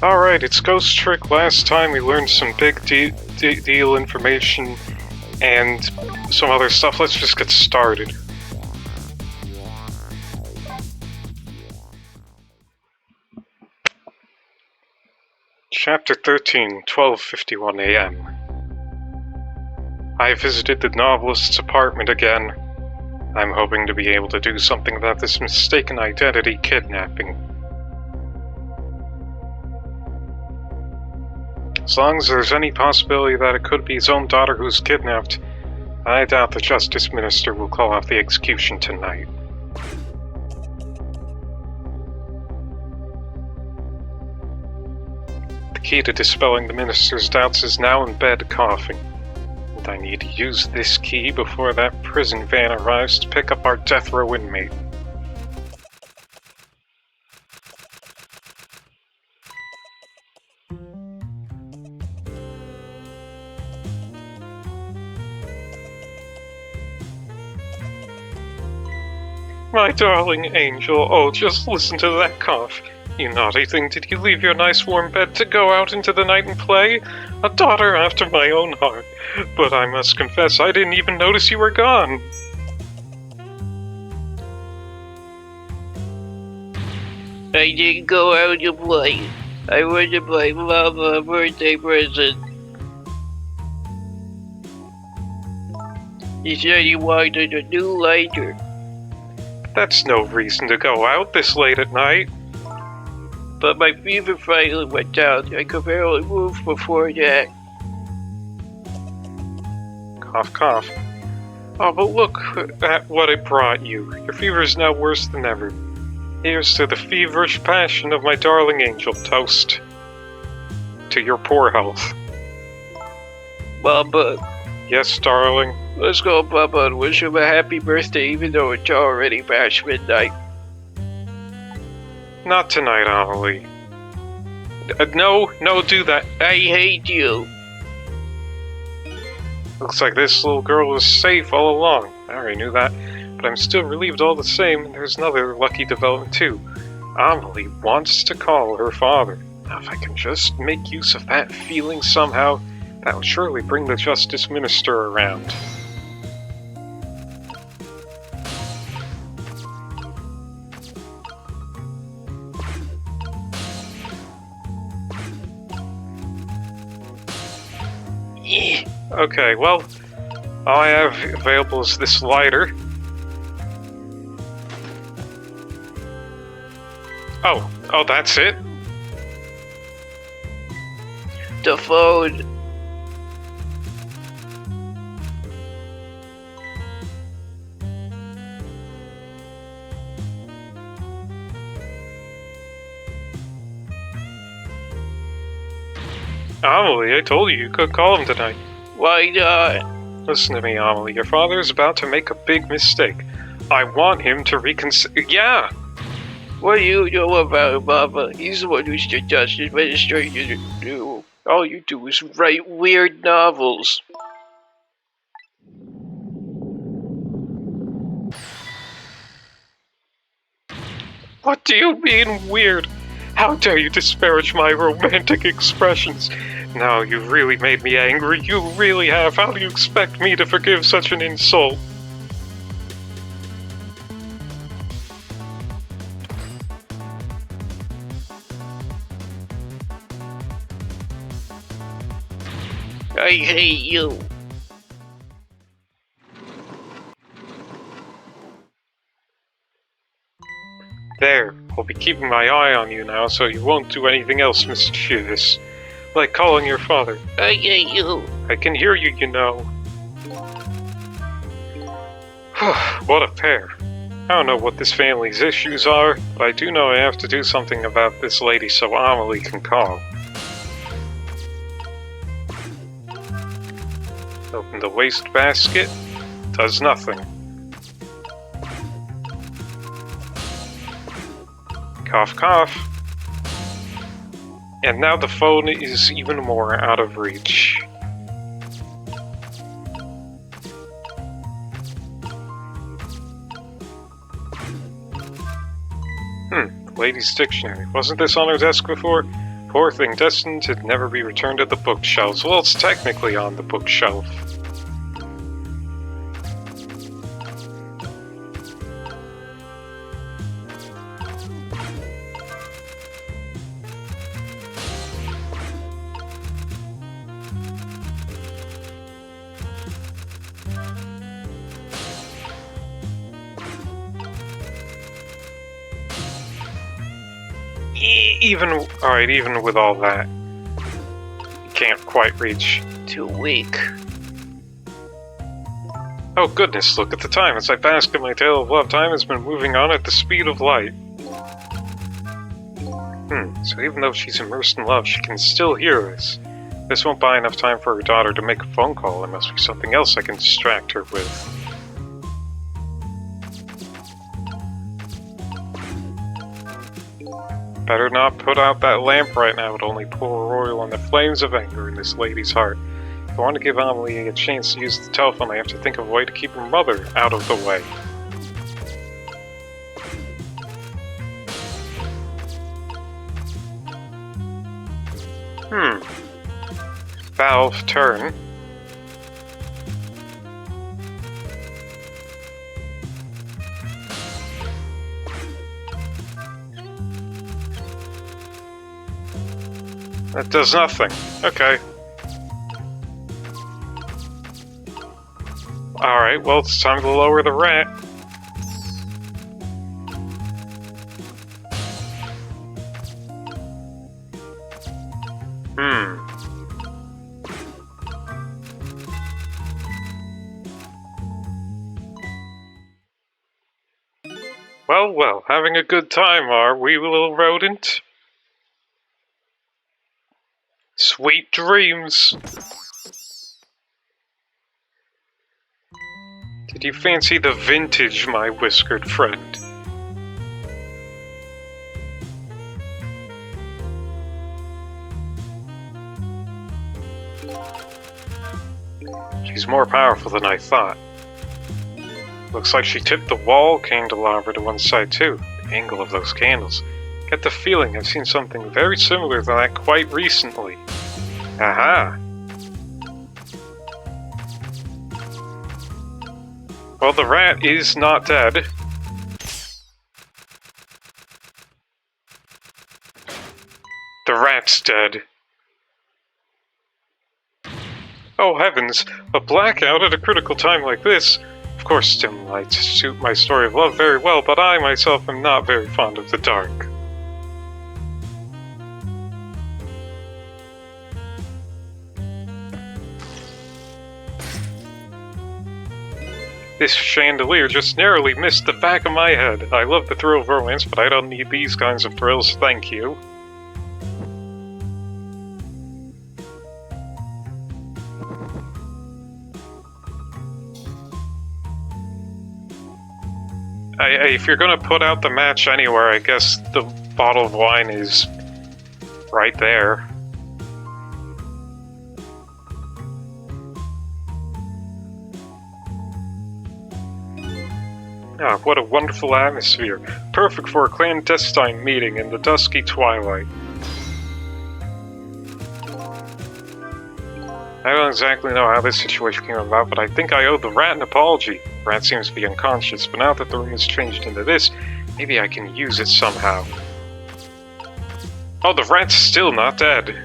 Alright, it's Ghost Trick. Last time we learned some big deal information and some other stuff. Let's just get started. Chapter 13, 12:51 a.m. I visited the novelist's apartment again. I'm hoping to be able to do something about this mistaken identity kidnapping. As long as there's any possibility that it could be his own daughter who's kidnapped, I doubt the Justice Minister will call off the execution tonight. The key to dispelling the Minister's doubts is now in bed coughing, and I need to use this key before that prison van arrives to pick up our death row inmate. My darling angel, oh, just listen to that cough. You naughty thing, did you leave your nice warm bed to go out into the night and play? A daughter after my own heart. But I must confess, I didn't even notice you were gone. I didn't go out to play. I went to buy Mama a birthday present. He said he wanted a new lighter. That's no reason to go out this late at night. But my fever finally went down. I could barely move before that. Cough, cough. Oh, but look at what it brought you. Your fever is now worse than ever. Here's to the feverish passion of my darling angel. Toast to your poor health. Mama. Yes, darling? Let's go, Papa, and wish him a happy birthday even though it's already past midnight. Not tonight, Amelie. No, do that. I hate you. Looks like this little girl was safe all along. I already knew that, but I'm still relieved all the same. There's another lucky development too. Amelie wants to call her father. Now, if I can just make use of that feeling somehow, that will surely bring the Justice Minister around. Okay, well, all I have available is this lighter. Oh, that's it? The phone. Amelie, I told you could call him tonight. Why not? Listen to me, Amelie. Your father is about to make a big mistake. I want him to reconsider. Yeah! What do you know about him, Mama? He's the one who's the Justice Administrator. All you do is write weird novels. What do you mean, weird? How dare you disparage my romantic expressions? Now you've really made me angry. You really have. How do you expect me to forgive such an insult? I hate you. There, I'll be keeping my eye on you now so you won't do anything else mischievous. Like calling your father. I hate you. I can hear you, you know. What a pair. I don't know what this family's issues are, but I do know I have to do something about this lady so Amelie can call. Open the wastebasket. Does nothing. Cough, cough. And now the phone is even more out of reach. Ladies' Dictionary. Wasn't this on her desk before? poor thing destined to never be returned to the bookshelves. Well, it's technically on the bookshelf. Even with all that, you can't quite reach. Too weak. Oh goodness, look at the time. As I bask in my tale of love, time has been moving on at the speed of light. So even though she's immersed in love, she can still hear us. This won't buy enough time for her daughter to make a phone call. There must be something else I can distract her with. Better not put out that lamp right now. It'll only pour oil on the flames of anger in this lady's heart. If I want to give Amelie a chance to use the telephone, I have to think of a way to keep her mother out of the way. Valve, turn. That does nothing. Okay. Alright, well, it's time to lower the rat. Well, having a good time, are we, little rodent? Sweet dreams! Did you fancy the vintage, my whiskered friend? She's more powerful than I thought. Looks like she tipped the wall candelabra to one side too. The angle of those candles. Get the feeling I've seen something very similar to that quite recently. Aha! Well, the rat is not dead. The rat's dead. Oh heavens, a blackout at a critical time like this. Of course, dim lights suit my story of love very well, but I myself am not very fond of the dark. This chandelier just narrowly missed the back of my head. I love the thrill of romance, but I don't need these kinds of thrills, thank you. If you're gonna put out the match anywhere, I guess the bottle of wine is right there. Ah, what a wonderful atmosphere. Perfect for a clandestine meeting in the dusky twilight. I don't exactly know how this situation came about, but I think I owe the rat an apology. The rat seems to be unconscious, but now that the room has changed into this, maybe I can use it somehow. Oh, the rat's still not dead.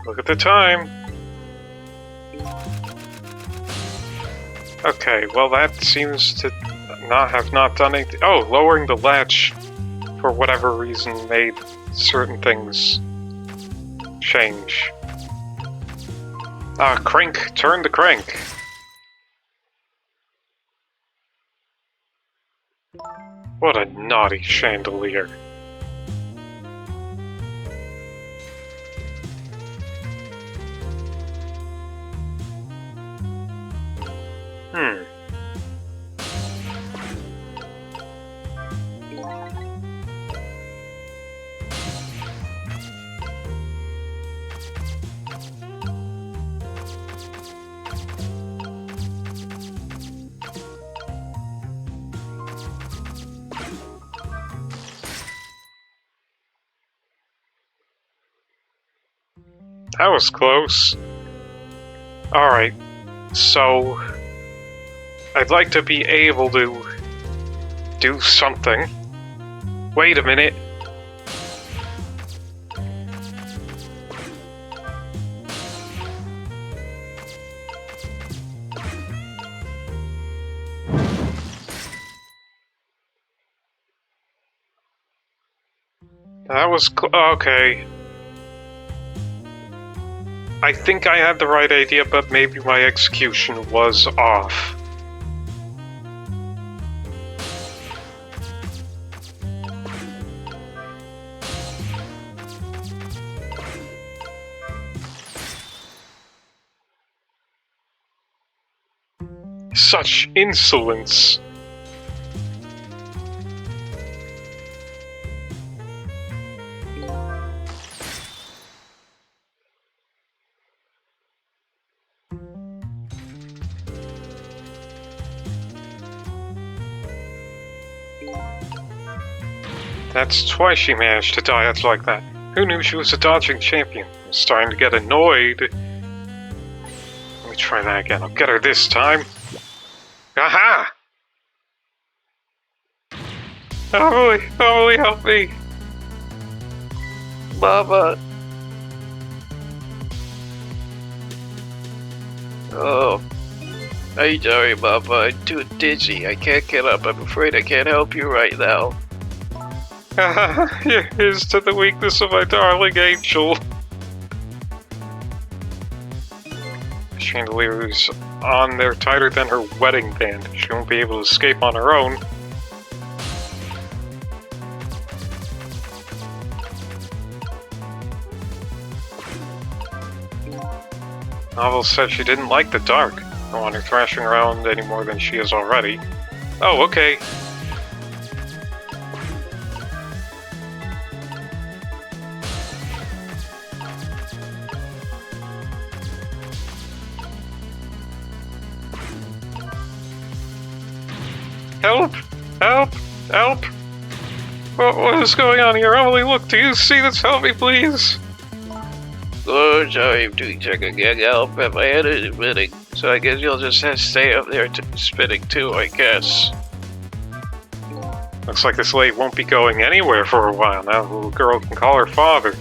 Look at the time. Okay, well that seems to not done anything. Oh, lowering the latch for whatever reason made certain things change. Crank, turn the crank. What a naughty chandelier. That was close. Alright, so I'd like to be able to do something. Wait a minute. That was okay. I think I had the right idea, but maybe my execution was off. Such insolence! That's twice she managed to dodge like that. Who knew she was a dodging champion? I'm starting to get annoyed. Let me try that again. I'll get her this time. Aha! Emily, help me! Mama. Oh. I'm sorry, Mama. I'm too dizzy. I can't get up. I'm afraid I can't help you right now. Here's to the weakness of my darling angel. The chandelier is on there tighter than her wedding band. She won't be able to escape on her own. Novel said she didn't like the dark. I don't want her thrashing around any more than she is already. Oh, okay. Help! Help! Help! What is going on here? Emily, look, do you see this? Help me, please! Oh, sorry, I'm doing checking again. I'll bet my head is spinning. So I guess you'll just have to stay up there spinning too, I guess. Looks like this lady won't be going anywhere for a while now. The little girl can call her father.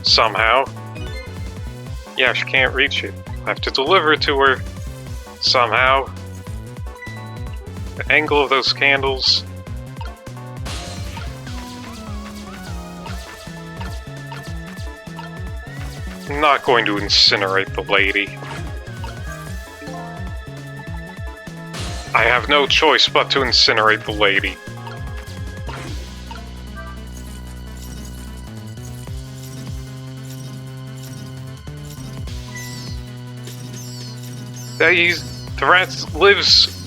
Somehow. Yeah, she can't reach it. I have to deliver it to her. Somehow. The angle of those candles. I'm not going to incinerate the lady. I have no choice but to incinerate the lady. The rat lives.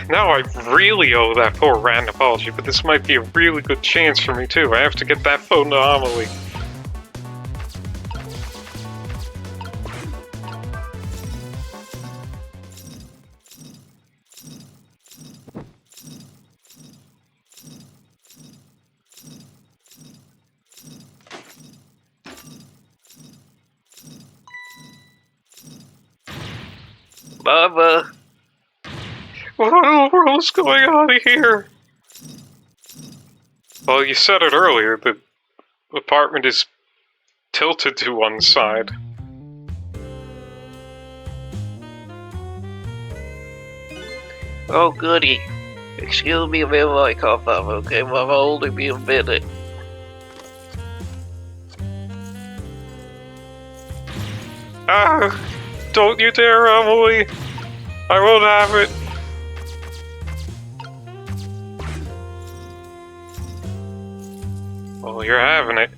Now I really owe that poor rat an apology, but this might be a really good chance for me too. I have to get that phone to Amelie. Mama. What in the world is going on here? Well, you said it earlier, the apartment is tilted to one side. Oh, goody. Excuse me a minute while I cough up, okay? Mama, only be a minute. Ah! Don't you dare, Emily! I won't have it! Well, you're having it.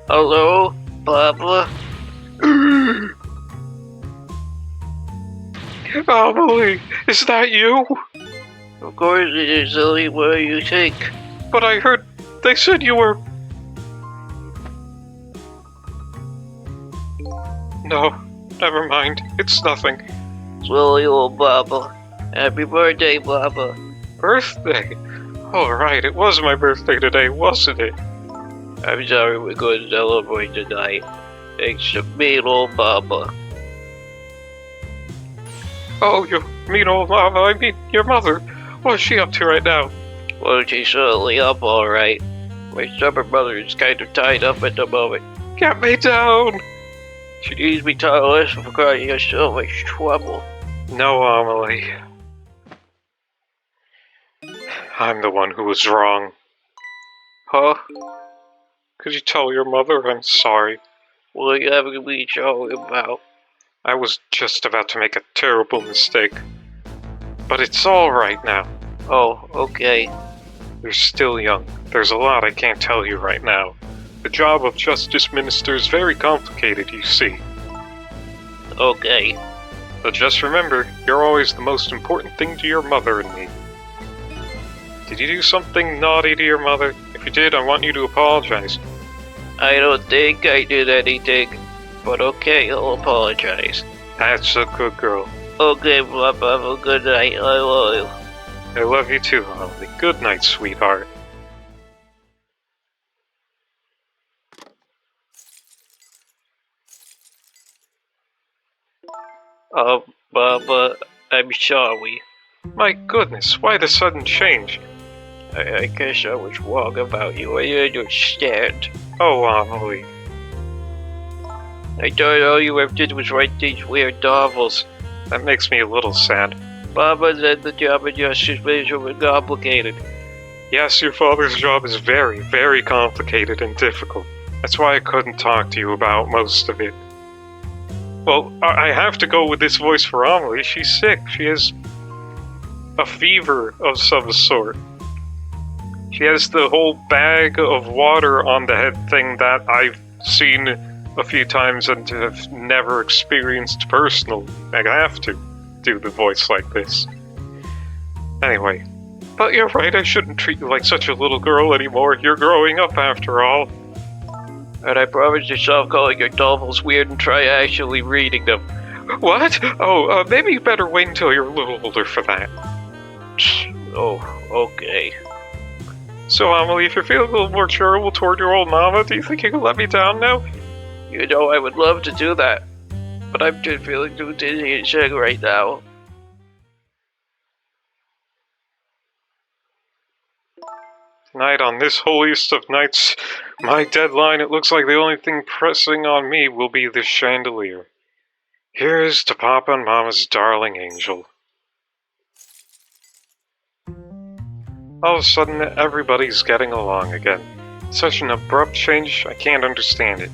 Hello, Papa? Emily, is that you? Of course it is, silly. What do you think? But I heard they said you were... No, never mind. It's nothing. Silly old Papa. Happy birthday, Papa. Birthday? Oh, right, it was my birthday today, wasn't it? I'm sorry we're going to celebrate tonight. Thanks to mean old Papa. Oh, you mean old mama, I mean your mother. What is she up to right now? Well, she's certainly up all right. My stubborn mother is kind of tied up at the moment. Get me down! She needs me to listen for causing us so much trouble. No, Emily. I'm the one who was wrong. Huh? Could you tell your mother I'm sorry? What are you having me sorry about? I was just about to make a terrible mistake. But it's all right now. Oh, okay. You're still young. There's a lot I can't tell you right now. The job of Justice Minister is very complicated, you see. Okay. But just remember, you're always the most important thing to your mother and me. Did you do something naughty to your mother? If you did, I want you to apologize. I don't think I did anything. But okay, I'll apologize. That's a good girl. Okay, Papa, have a good night. I love you. I love you too, Emily. Good night, sweetheart. Papa, I'm sorry. My goodness, why the sudden change? I guess I was wrong about you. I understand. Oh, Emily. I thought all you ever did was write these weird novels. That makes me a little sad. Papa said the job of Justice Minister was complicated. Yes, your father's job is very, very complicated and difficult. That's why I couldn't talk to you about most of it. Well, I have to go with this voice for Emily. She's sick. She has a fever of some sort. She has the whole bag of water on the head thing that I've seen a few times and have never experienced personally. I have to do the voice like this. Anyway, but you're right, I shouldn't treat you like such a little girl anymore. You're growing up after all. And I promise to stop calling your novels weird and try actually reading them. What? Oh, maybe you better wait until you're a little older for that. Oh, okay. So, Emily, if you're feeling a little more charitable toward your old mama, do you think you can let me down now? You know, I would love to do that. But I'm just feeling too dizzy and sick right now. Tonight, on this holiest of nights, my deadline, it looks like the only thing pressing on me will be this chandelier. Here's to Papa and Mama's darling angel. All of a sudden, everybody's getting along again. Such an abrupt change, I can't understand it.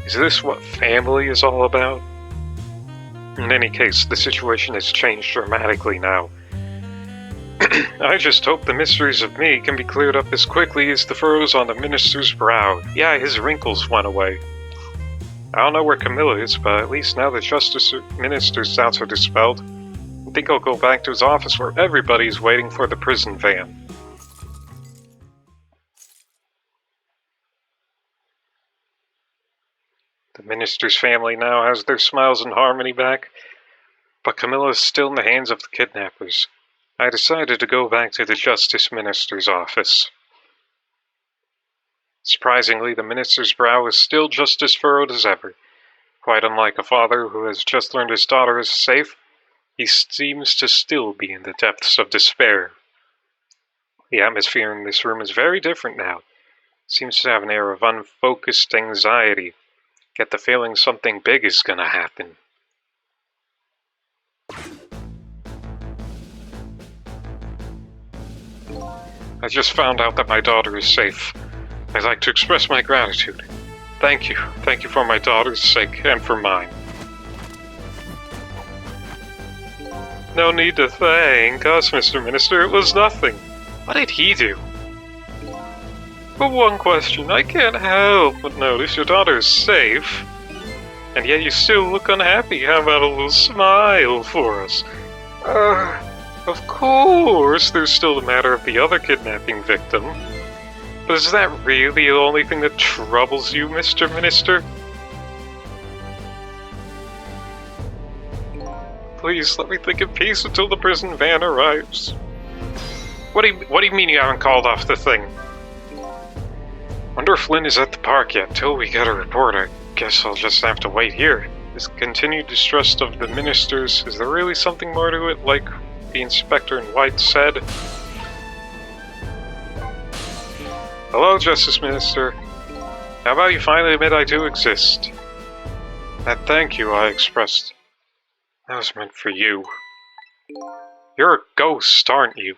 Is this what family is all about? In any case, the situation has changed dramatically now. I just hope the mysteries of me can be cleared up as quickly as the furrows on the minister's brow. Yeah, his wrinkles went away. I don't know where Camilla is, but at least now the Justice Minister's doubts are dispelled. I think I'll go back to his office where everybody's waiting for the prison van. The minister's family now has their smiles and harmony back, but Camilla is still in the hands of the kidnappers. I decided to go back to the Justice Minister's office. Surprisingly, the minister's brow is still just as furrowed as ever. Quite unlike a father who has just learned his daughter is safe, he seems to still be in the depths of despair. The atmosphere in this room is very different now. It seems to have an air of unfocused anxiety. Get the feeling something big is gonna happen. I just found out that my daughter is safe. I'd like to express my gratitude. Thank you. Thank you for my daughter's sake and for mine. No need to thank us, Mr. Minister. It was nothing. What did he do? But one question, I can't help but notice your daughter is safe. And yet you still look unhappy. How about a little smile for us? Of course, there's still the matter of the other kidnapping victim. But is that really the only thing that troubles you, Mr. Minister? Please, let me think in peace until the prison van arrives. What do you mean you haven't called off the thing? Wonder if Lynn is at the park yet. Till we get a report, I guess I'll just have to wait here. This continued distrust of the ministers, is there really something more to it, like the inspector in white said? Hello, Justice Minister. How about you finally admit I do exist? That thank you I expressed. That was meant for you. You're a ghost, aren't you?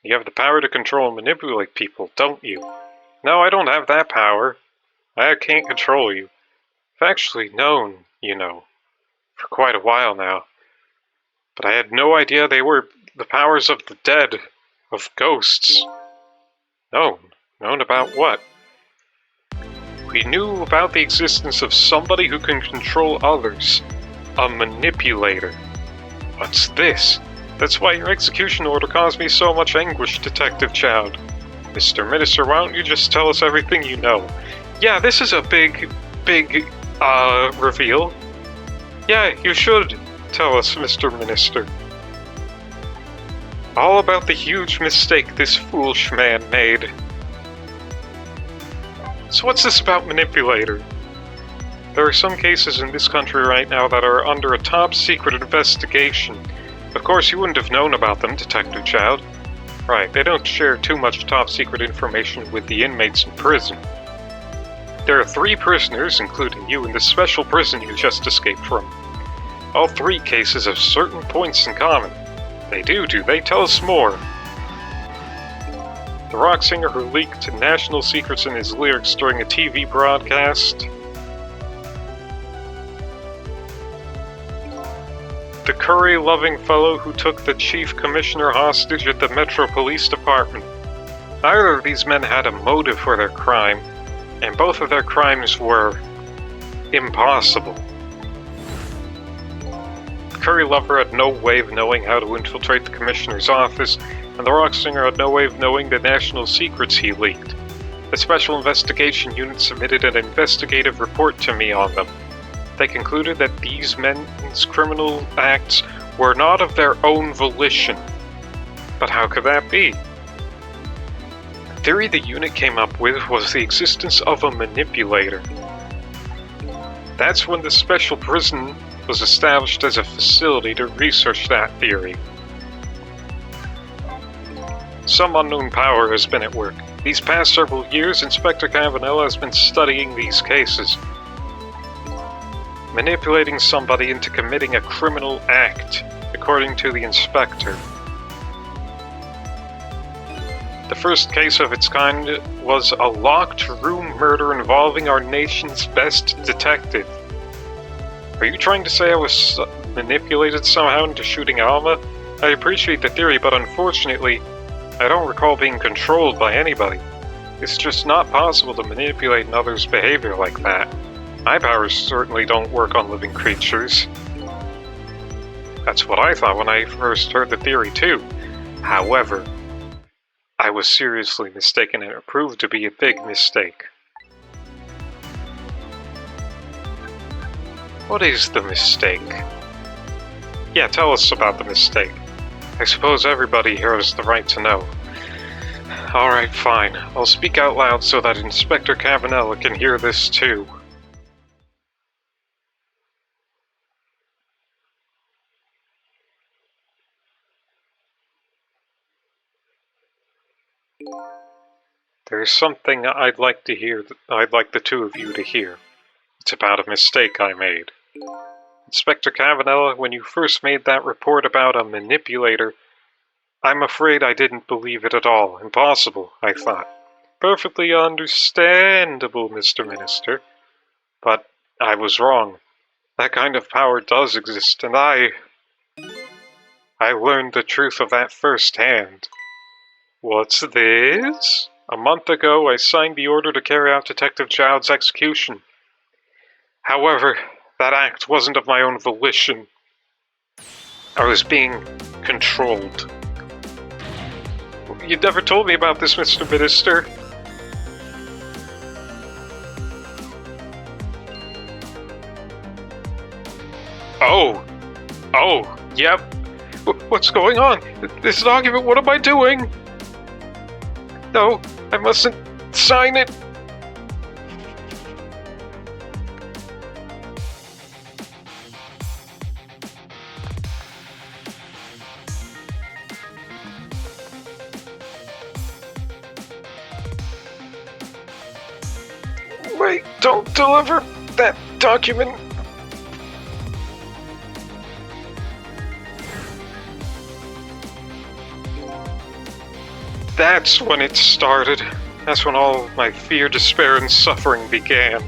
You have the power to control and manipulate people, don't you? No, I don't have that power. I can't control you. I've actually known, you know, for quite a while now. But I had no idea they were the powers of the dead, of ghosts. Known? Known about what? We knew about the existence of somebody who can control others. A manipulator. What's this? That's why your execution order caused me so much anguish, Detective Chowd. Mr. Minister, why don't you just tell us everything you know? Yeah, this is a big reveal. Yeah, you should tell us, Mr. Minister. All about the huge mistake this foolish man made. So what's this about manipulator? There are some cases in this country right now that are under a top-secret investigation. Of course, you wouldn't have known about them, Detective Chowd. Right, they don't share too much top-secret information with the inmates in prison. There are 3 prisoners, including you, in the special prison you just escaped from. All 3 cases have certain points in common. They do they? Tell us more. The rock singer who leaked national secrets in his lyrics during a TV broadcast. The curry-loving fellow who took the chief commissioner hostage at the Metro Police Department. Neither of these men had a motive for their crime, and both of their crimes were impossible. The curry lover had no way of knowing how to infiltrate the commissioner's office, and the rock singer had no way of knowing the national secrets he leaked. The Special Investigation Unit submitted an investigative report to me on them. They concluded that these men's criminal acts were not of their own volition. But how could that be? The theory the unit came up with was the existence of a manipulator. That's when the special prison was established as a facility to research that theory. Some unknown power has been at work. These past several years, Inspector Cavanella has been studying these cases. Manipulating somebody into committing a criminal act, according to the inspector. The first case of its kind was a locked room murder involving our nation's best detective. Are you trying to say I was manipulated somehow into shooting Alma? I appreciate the theory, but unfortunately, I don't recall being controlled by anybody. It's just not possible to manipulate another's behavior like that. My powers certainly don't work on living creatures. That's what I thought when I first heard the theory too. However, I was seriously mistaken and it proved to be a big mistake. What is the mistake? Yeah, tell us about the mistake. I suppose everybody here has the right to know. Alright, fine. I'll speak out loud so that Inspector Cavanella can hear this too. There's something I'd like the 2 of you to hear. It's about a mistake I made. Inspector Cavanella, when you first made that report about a manipulator, I'm afraid I didn't believe it at all. Impossible, I thought. Perfectly understandable, Mr. Minister. But I was wrong. That kind of power does exist, and I learned the truth of that firsthand. What's this? A month ago, I signed the order to carry out Detective Child's execution. However, that act wasn't of my own volition. I was being controlled. You never told me about this, Mr. Minister. Oh, yep. What's going on? This document, what am I doing? No, I mustn't sign it. Wait, don't deliver that document. That's when it started. That's when all of my fear, despair, and suffering began.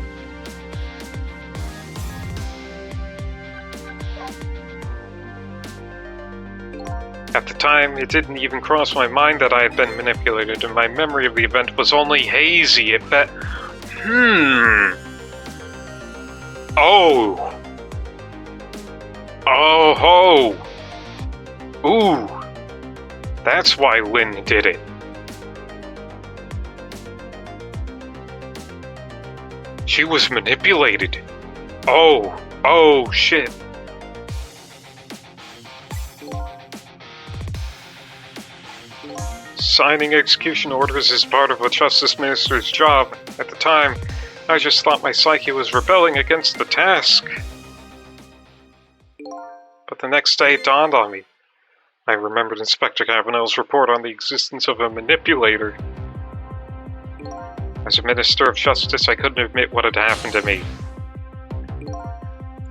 At the time, it didn't even cross my mind that I had been manipulated, and my memory of the event was only hazy. Oh. Oh ho. Ooh. That's why Lynn did it. She was manipulated. Oh shit. Signing execution orders is part of a justice minister's job. At the time, I just thought my psyche was rebelling against the task. But the next day it dawned on me. I remembered Inspector Cavanell's report on the existence of a manipulator. As a minister of justice, I couldn't admit what had happened to me.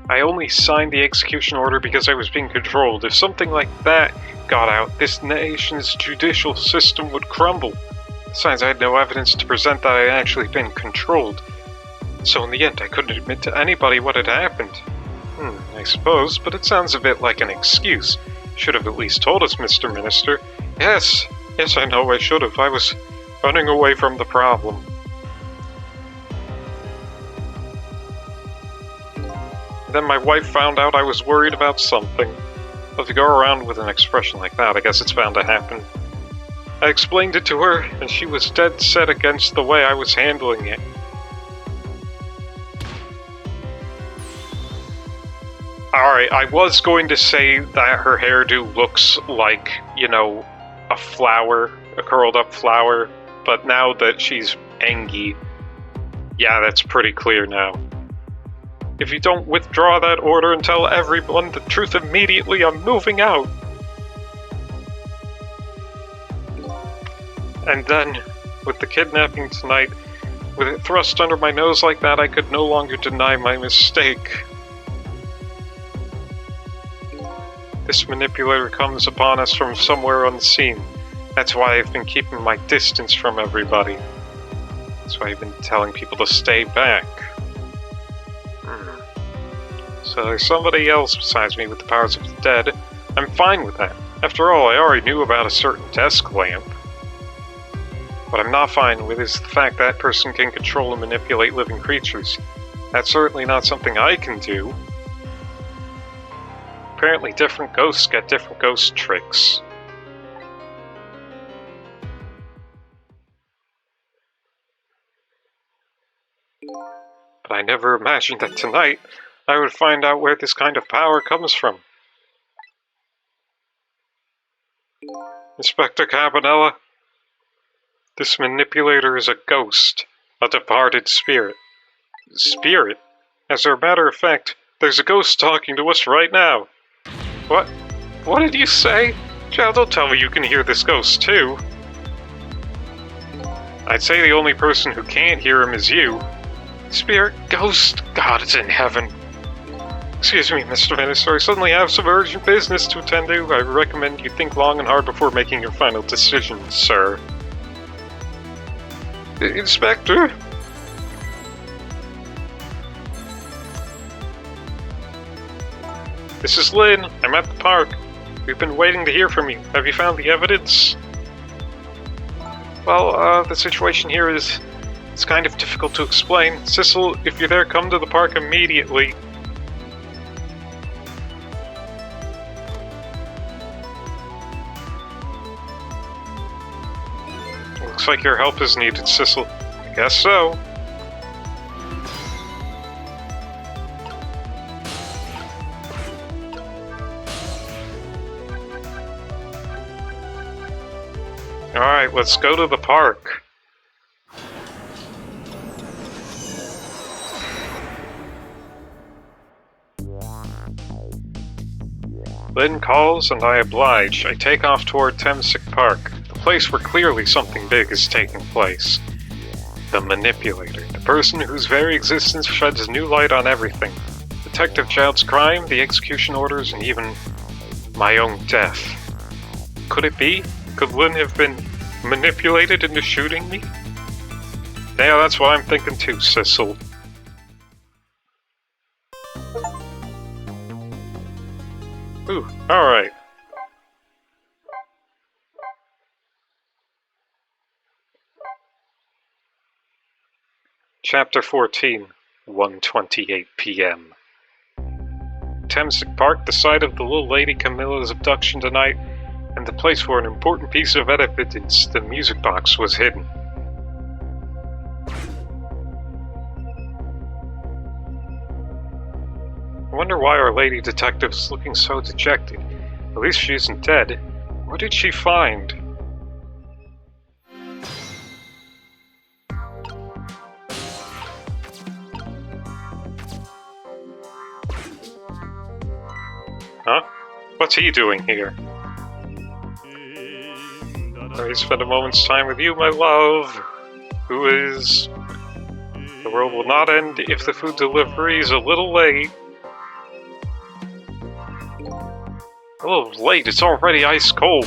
I only signed the execution order because I was being controlled. If something like that got out, this nation's judicial system would crumble. Besides, I had no evidence to present that I had actually been controlled. So in the end, I couldn't admit to anybody what had happened. I suppose, but it sounds a bit like an excuse. Should have at least told us, Mr. Minister. Yes, I know I should have. I was running away from the problem. Then my wife found out I was worried about something. But to go around with an expression like that, I guess it's bound to happen. I explained it to her, and she was dead set against the way I was handling it. Alright, I was going to say that her hairdo looks like, a flower, a curled up flower, but now that she's Engie, yeah, that's pretty clear now. If you don't withdraw that order and tell everyone the truth immediately, I'm moving out. And then, with the kidnapping tonight, with it thrust under my nose like that, I could no longer deny my mistake. This manipulator comes upon us from somewhere unseen. That's why I've been keeping my distance from everybody. That's why I've been telling people to stay back. So there's somebody else besides me with the powers of the dead. I'm fine with that. After all, I already knew about a certain desk lamp. What I'm not fine with is the fact that person can control and manipulate living creatures. That's certainly not something I can do. Apparently different ghosts get different ghost tricks. But I never imagined that tonight I would find out where this kind of power comes from. Inspector Cabanella, this manipulator is a ghost, a departed spirit. Spirit? As a matter of fact, there's a ghost talking to us right now. What? What did you say? Child, don't tell me you can hear this ghost too. I'd say the only person who can't hear him is you. Spirit, ghost, God is in heaven. Excuse me, Mr. Minister, I suddenly have some urgent business to attend to. I recommend you think long and hard before making your final decision, sir. Inspector? This is Lynn. I'm at the park. We've been waiting to hear from you. Have you found the evidence? Well, the situation here is... it's kind of difficult to explain. Sissel, if you're there, come to the park immediately. Looks like your help is needed, Sissel. I guess so. Alright, let's go to the park. Lynn calls and I oblige. I take off toward Temsik Park, the place where clearly something big is taking place. The Manipulator, the person whose very existence sheds new light on everything. Detective Child's crime, the execution orders, and even my own death. Could it be? Could Lynn have been manipulated into shooting me? Yeah, that's what I'm thinking too, Sissel. Ooh, alright. Chapter 14, 1:28 p.m. Temsik Park, the site of the little lady Camilla's abduction tonight, and the place where an important piece of evidence, the music box, was hidden. I wonder why our lady detective is looking so dejected. At least she isn't dead. What did she find? Huh? What's he doing here? Let me spend a moment's time with you, my love. Who is... The world will not end if the food delivery is a little late. A little late, it's already ice cold.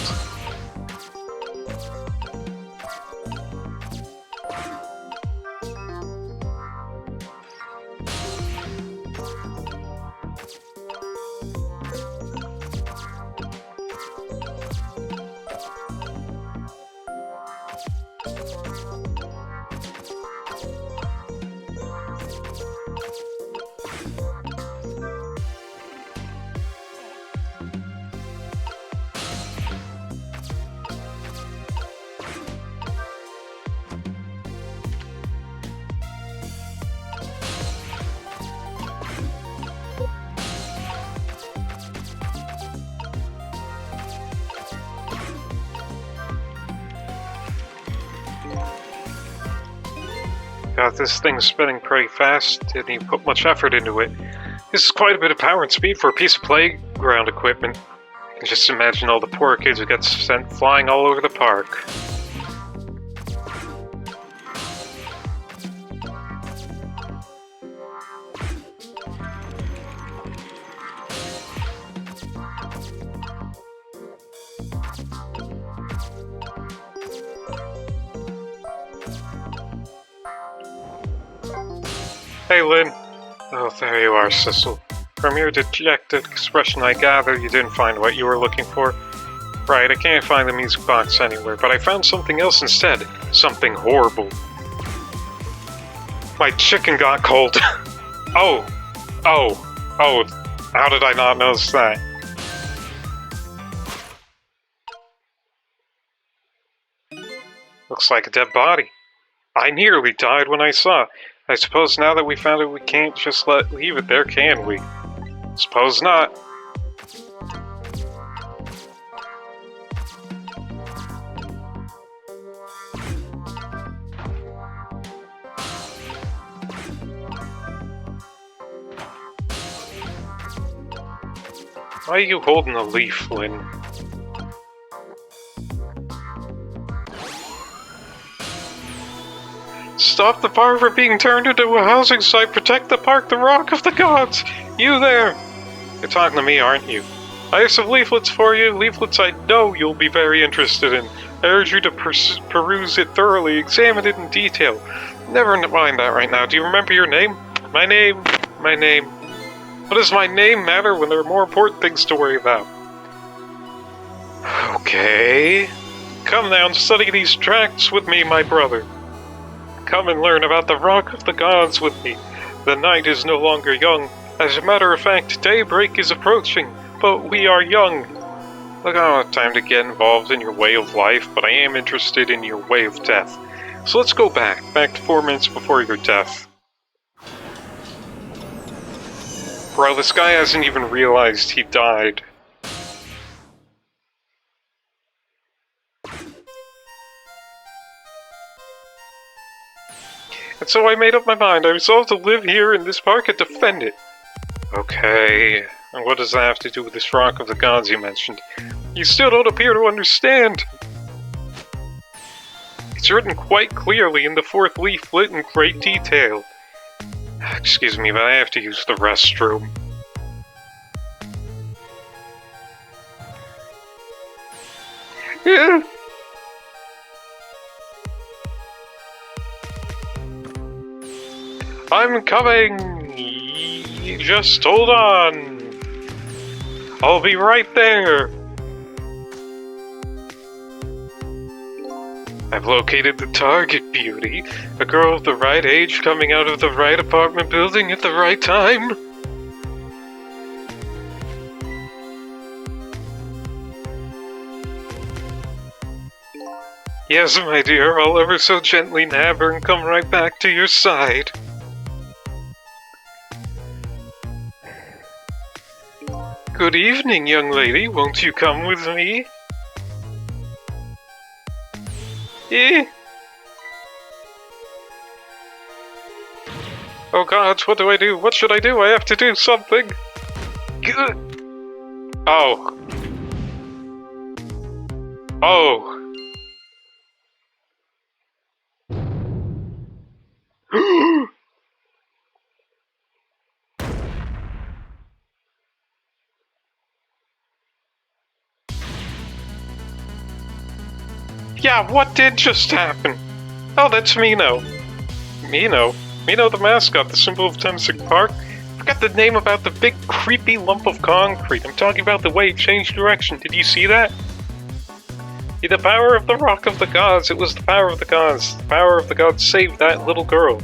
Got this thing spinning pretty fast, didn't even put much effort into it. This is quite a bit of power and speed for a piece of playground equipment. I can just imagine all the poor kids who get sent flying all over the park. Hey, Lynn. Oh, there you are, Sissel. From your dejected expression, I gather you didn't find what you were looking for. Right, I can't find the music box anywhere, but I found something else instead. Something horrible. My chicken got cold. Oh, how did I not notice that? Looks like a dead body. I nearly died when I saw it. I suppose now that we found it, we can't just leave it there, can we? Suppose not. Why are you holding a leaf, Lynn? Stop the park from being turned into a housing site. Protect the park, the Rock of the Gods. You there. You're talking to me, aren't you? I have some leaflets for you. Leaflets I know you'll be very interested in. I urge you to peruse it thoroughly. Examine it in detail. Never mind that right now. Do you remember your name? My name. What does my name matter when there are more important things to worry about? Okay. Come now and study these tracts with me, my brother. Come and learn about the Rock of the Gods with me. The night is no longer young. As a matter of fact, daybreak is approaching, but we are young. Look, I don't have time to get involved in your way of life, but I am interested in your way of death. So let's go back to 4 minutes before your death. Bro, this guy hasn't even realized he died. And so I made up my mind. I resolved to live here in this park and defend it. Okay, and what does that have to do with this Rock of the Gods you mentioned? You still don't appear to understand. It's written quite clearly in the 4th leaflet in great detail. Excuse me, but I have to use the restroom. Yeah. I'm coming! Just hold on! I'll be right there! I've located the target, beauty. A girl of the right age coming out of the right apartment building at the right time. Yes, my dear, I'll ever so gently nab her and come right back to your side. Good evening, young lady. Won't you come with me? Eh? Oh gods, what do I do? What should I do? I have to do something. Oh. Oh. Yeah, what did just happen? Oh, that's Mino. Mino? Mino the mascot, the symbol of Temsik Park? Forgot the name about the big creepy lump of concrete. I'm talking about the way it changed direction. Did you see that? Yeah, the power of the Rock of the Gods. It was the power of the gods. The power of the gods saved that little girl.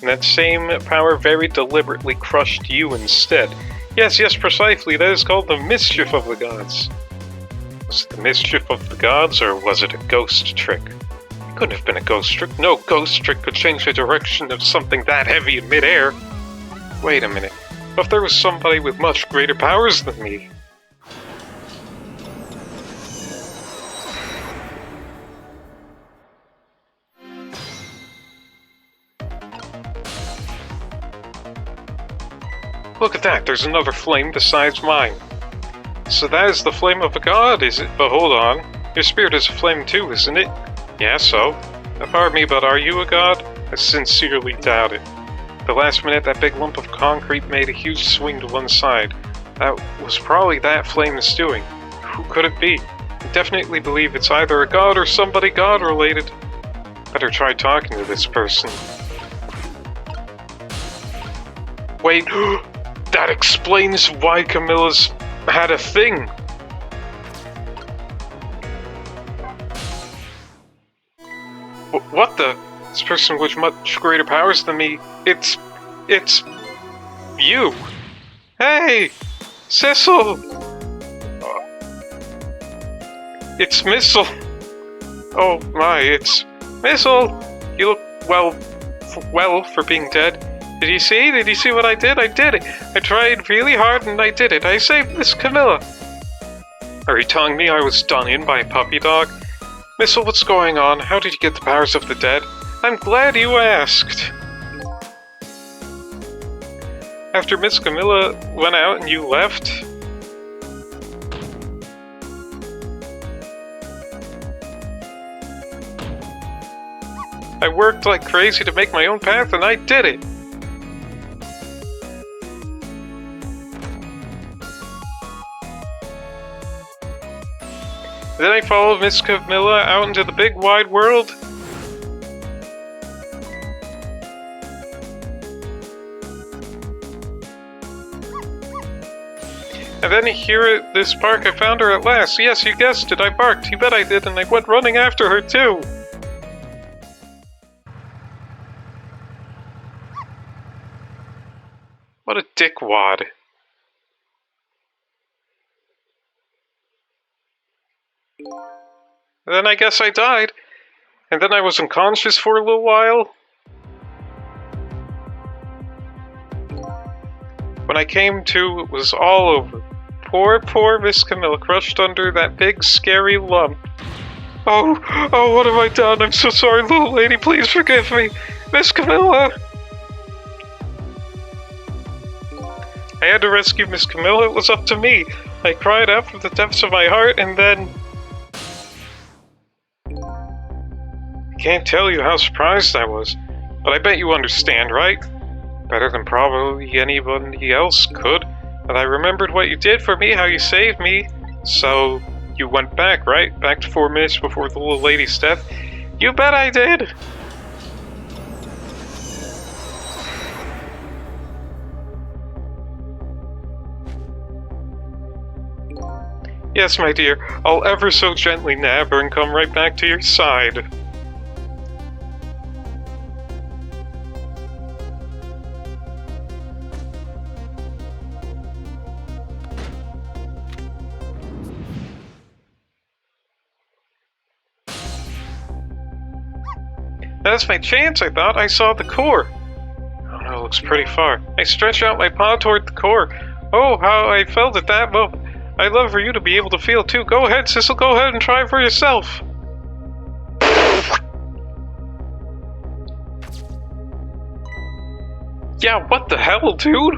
And that same power very deliberately crushed you instead. Yes, precisely. That is called the mischief of the gods. Was it the mischief of the gods, or was it a ghost trick? It couldn't have been a ghost trick. No ghost trick could change the direction of something that heavy in midair. Wait a minute. What if there was somebody with much greater powers than me? Look at that, there's another flame besides mine. So that is the flame of a god, is it? But hold on, your spirit is a flame too, isn't it? Yeah, so? Pardon me, but are you a god? I sincerely doubt it. The last minute, that big lump of concrete made a huge swing to one side. That was probably that flame's doing. Who could it be? I definitely believe it's either a god or somebody god-related. Better try talking to this person. Wait, that explains why Camilla's had a thing. What the? This person with much greater powers than me, it's you. Hey, Cecil. It's Missile. Oh my, it's Missile. You look well for being dead. Did you see? Did you see what I did? I did it. I tried really hard and I did it. I saved Miss Camilla. Are you telling me I was done in by a puppy dog? Missile, what's going on? How did you get the powers of the dead? I'm glad you asked. After Miss Camilla went out and you left? I worked like crazy to make my own path, and I did it! Then I followed Miss Camilla out into the big wide world. And then here at this park I found her at last. Yes, you guessed it, I barked. You bet I did, and I went running after her too. What a dickwad. And then I guess I died. And then I was unconscious for a little while. When I came to, it was all over. Poor Miss Camilla crushed under that big scary lump. Oh, what have I done? I'm so sorry, little lady, please forgive me. Miss Camilla! I had to rescue Miss Camilla, it was up to me. I cried out from the depths of my heart, and then... I can't tell you how surprised I was, but I bet you understand, right? Better than probably anybody else could. But I remembered what you did for me, how you saved me. So, you went back, right? Back to 4 minutes before the little lady's death? You bet I did! Yes, my dear, I'll ever so gently nab her and come right back to your side. That's my chance, I thought. I saw the core. Oh no, it looks pretty far. I stretched out my paw toward the core. Oh, how I felt at that moment. I'd love for you to be able to feel too. Go ahead, Sissel, go ahead and try for yourself. Yeah, what the hell, dude?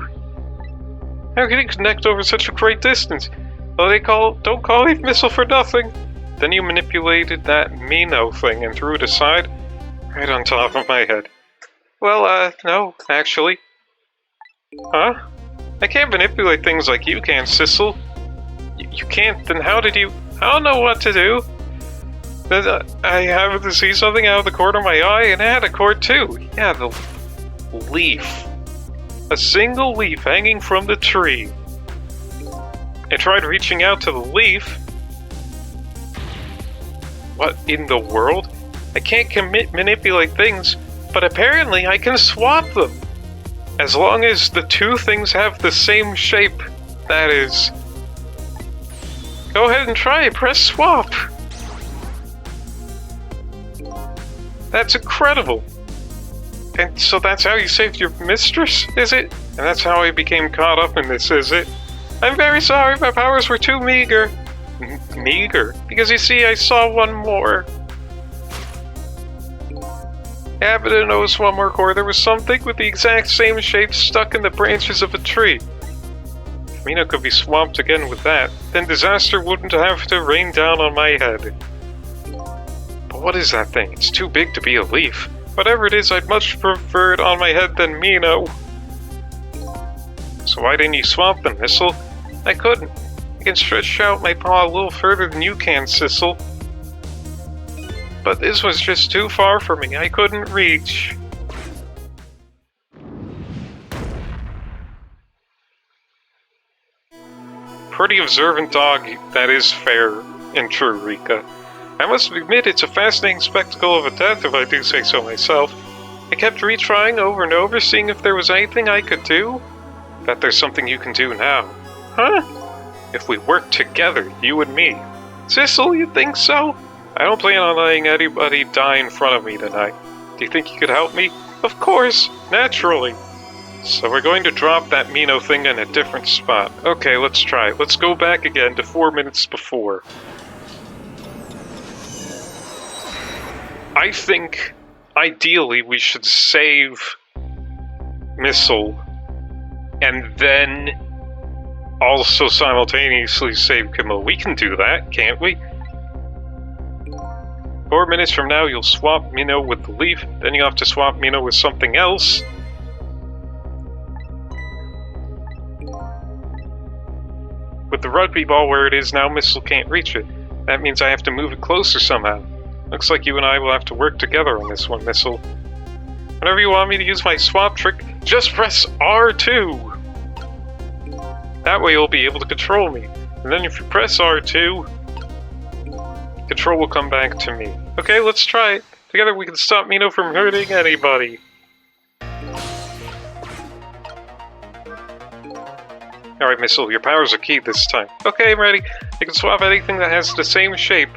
How can you connect over such a great distance? Well, don't call me missile for nothing. Then you manipulated that Mino thing and threw it aside. Right on top of my head. Well, no, actually. Huh? I can't manipulate things like you can, Sissel. You can't, then how did you... I don't know what to do. I happened to see something out of the corner of my eye, and it had a cord too. Yeah, the leaf. A single leaf hanging from the tree. I tried reaching out to the leaf. What in the world? I can't manipulate things, but apparently I can swap them. As long as the two things have the same shape, that is. Go ahead and try it, press swap. That's incredible. And so that's how you saved your mistress, is it? And that's how I became caught up in this, is it? I'm very sorry, my powers were too meager. Meager? Because you see, I saw one more. I happened to notice one more core. There was something with the exact same shape stuck in the branches of a tree. If Mina could be swamped again with that, then disaster wouldn't have to rain down on my head. But what is that thing? It's too big to be a leaf. Whatever it is, I'd much prefer it on my head than Mina. So why didn't you swamp them, Missile? I couldn't. I can stretch out my paw a little further than you can, Sissel. But this was just too far for me. I couldn't reach. Pretty observant dog, that is fair and true, Rika. I must admit it's a fascinating spectacle of a death, if I do say so myself. I kept retrying over and over, seeing if there was anything I could do. Bet there's something you can do now. Huh? If we work together, you and me. Sissel, you think so? I don't plan on letting anybody die in front of me tonight. Do you think you could help me? Of course, naturally. So we're going to drop that Mino thing in a different spot. Okay, let's try it. Let's go back again to 4 minutes before. I think, ideally, we should save Missile, and then also simultaneously save Camilla. We can do that, can't we? 4 minutes from now, you'll swap Minnow with the leaf, then you have to swap Minnow with something else. With the rugby ball where it is now, Missile can't reach it. That means I have to move it closer somehow. Looks like you and I will have to work together on this one, Missile. Whenever you want me to use my swap trick, just press R2! That way you'll be able to control me. And then if you press R2, control will come back to me. Okay, let's try it. Together we can stop Minnow from hurting anybody. Alright, Missile, your powers are key this time. Okay, I'm ready. You can swap anything that has the same shape.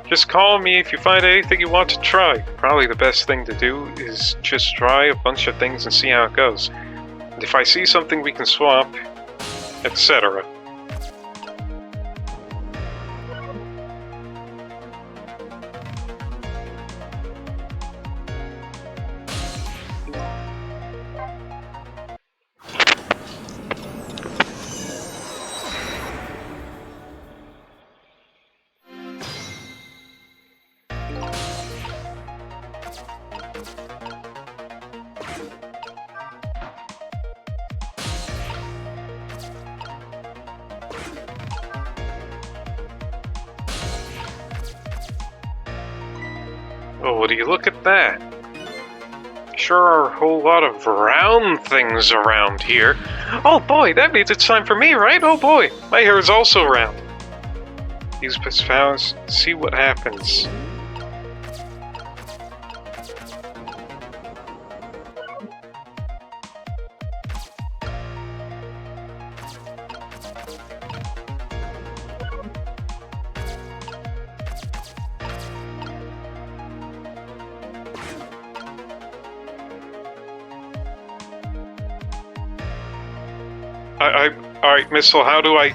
Just call me if you find anything you want to try. Probably the best thing to do is just try a bunch of things and see how it goes. And if I see something we can swap, etc. Oh, would you look at that? Sure are a whole lot of round things around here. Oh boy, that means it's time for me, right? Oh boy, my hair is also round. Use his powers, see what happens. Alright, Missile, how do I...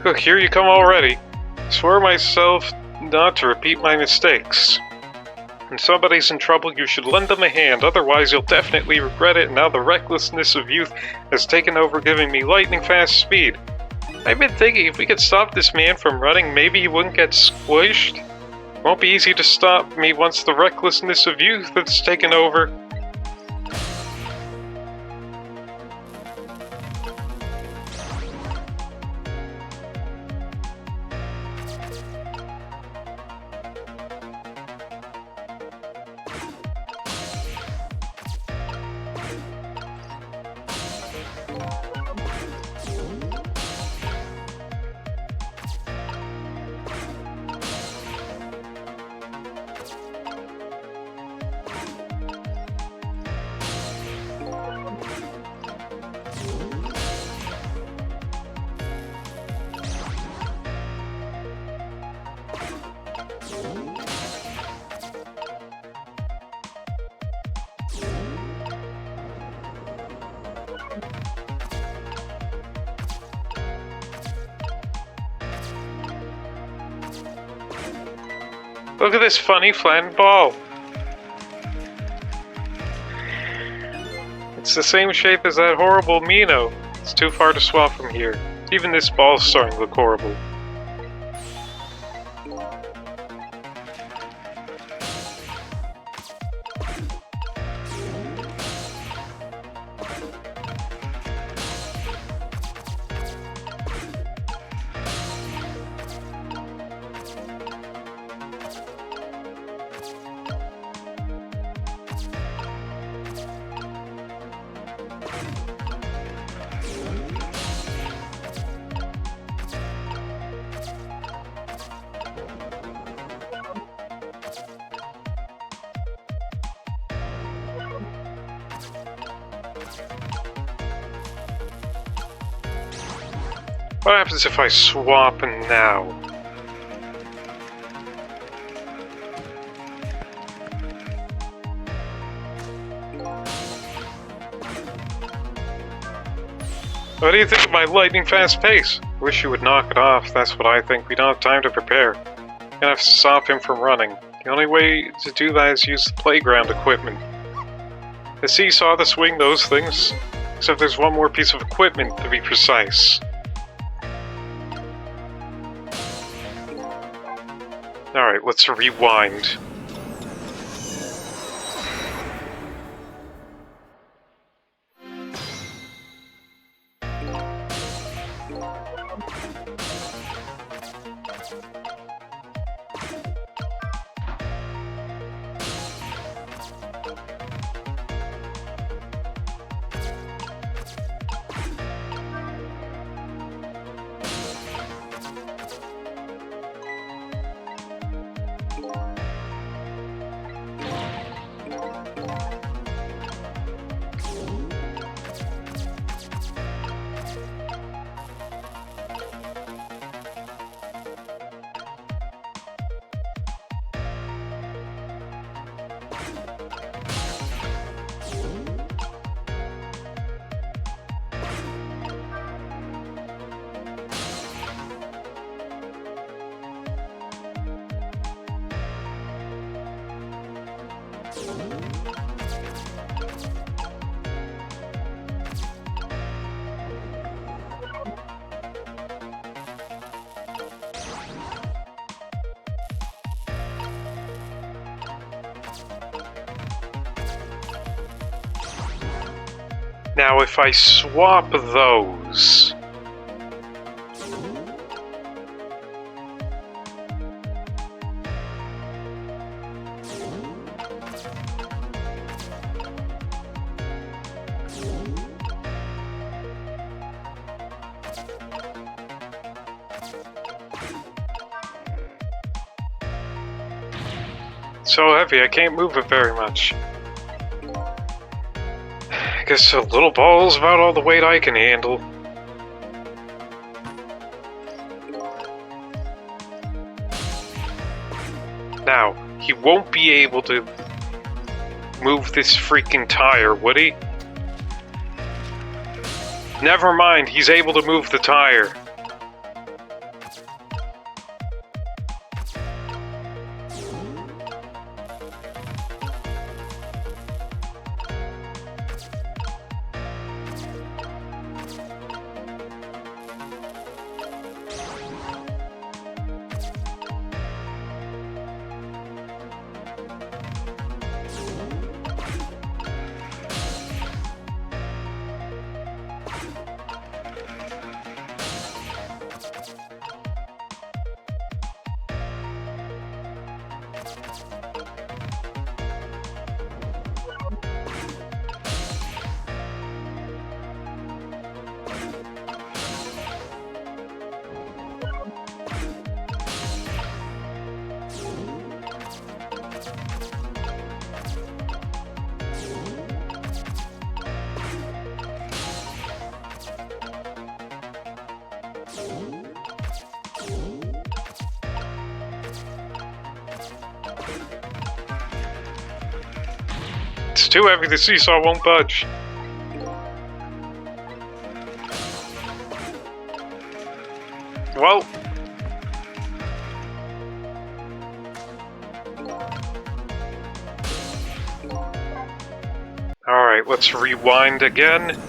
Look, here you come already. I swear myself not to repeat my mistakes. When somebody's in trouble, you should lend them a hand, otherwise you'll definitely regret it, and now the recklessness of youth has taken over, giving me lightning-fast speed. I've been thinking if we could stop this man from running, maybe he wouldn't get squished. Won't be easy to stop me once the recklessness of youth has taken over. Look at this funny flattened ball. It's the same shape as that horrible Minnow. It's too far to swap from here. Even this ball's starting to look horrible. What happens if I swap now? What do you think of my lightning fast pace? Wish you would knock it off, that's what I think. We don't have time to prepare. Gonna have to stop him from running. The only way to do that is use the playground equipment. The seesaw, the swing, those things. Except there's one more piece of equipment to be precise. Alright, let's rewind. Now, if I swap those... So heavy, I can't move it very much. I guess a little ball's about all the weight I can handle. Now, he won't be able to move this freaking tire, would he? Never mind, he's able to move the tire. It's too heavy, the seesaw won't budge. Well... Alright, let's rewind again.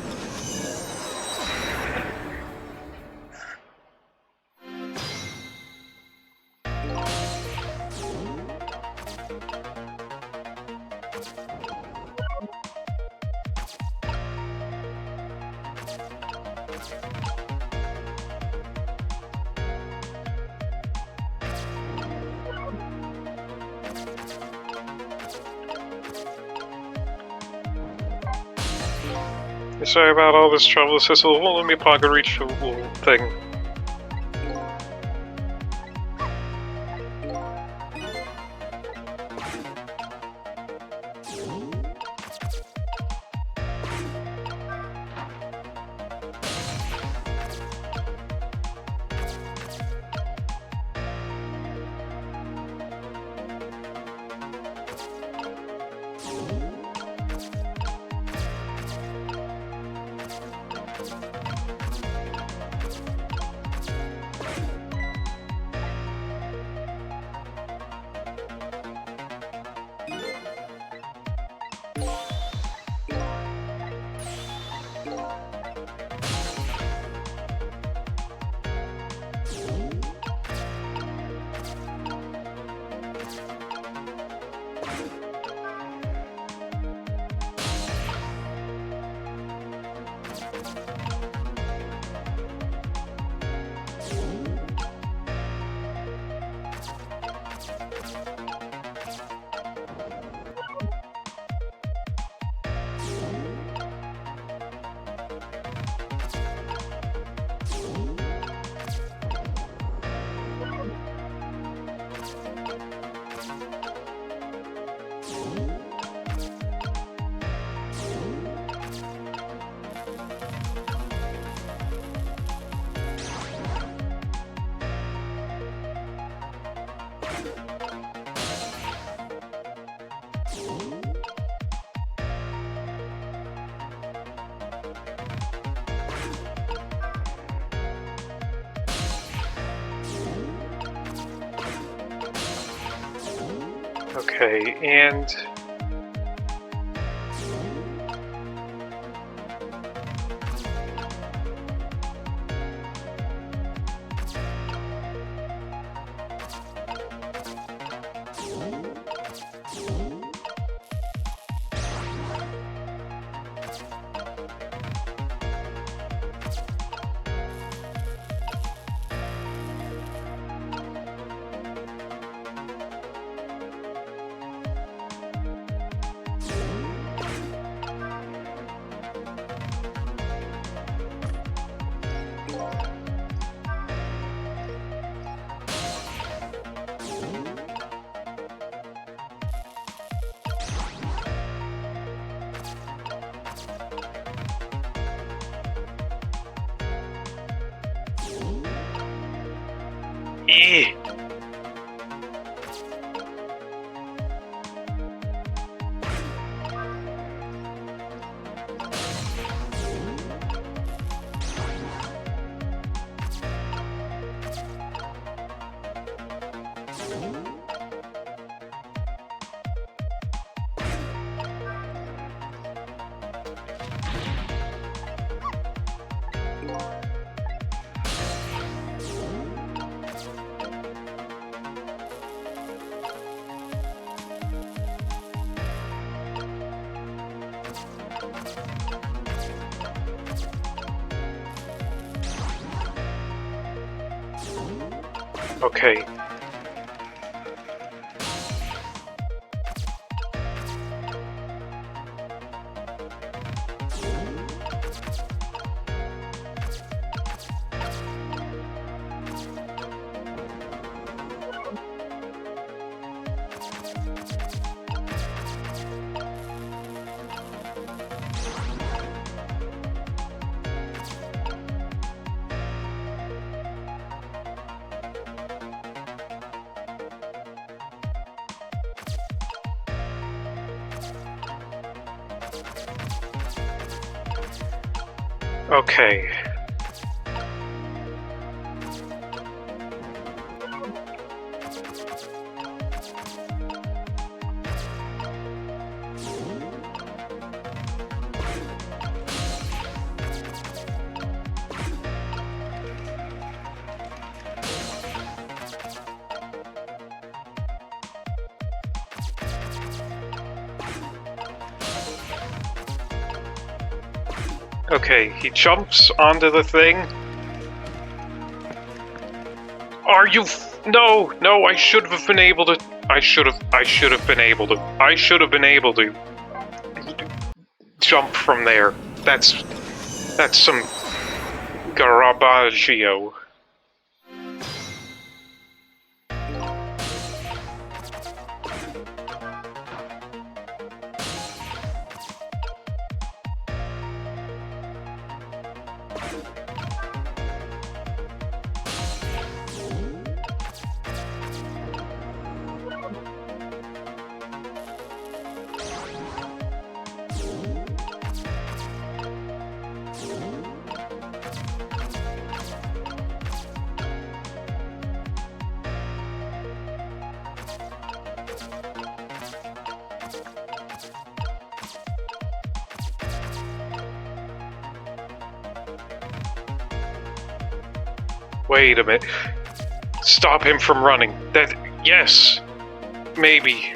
Sorry about all this trouble. This system won't let me pocket reach the little thing. Okay, and... Okay. Okay. Okay, he jumps onto the thing. Are you no, no, I should have been able to I should have been able to jump from there. That's some garbaggio. Wait a minute. Stop him from running. Yes. Maybe.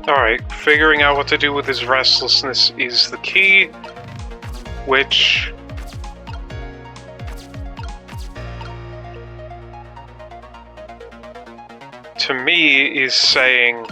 Alright, figuring out what to do with his restlessness is the key, which... to me is saying...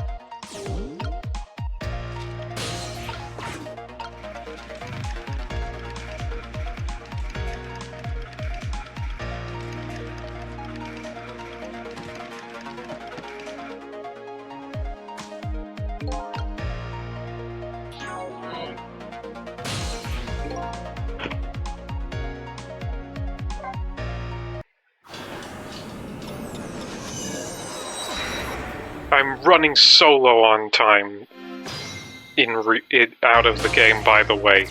I'm running solo on time out of the game, by the way.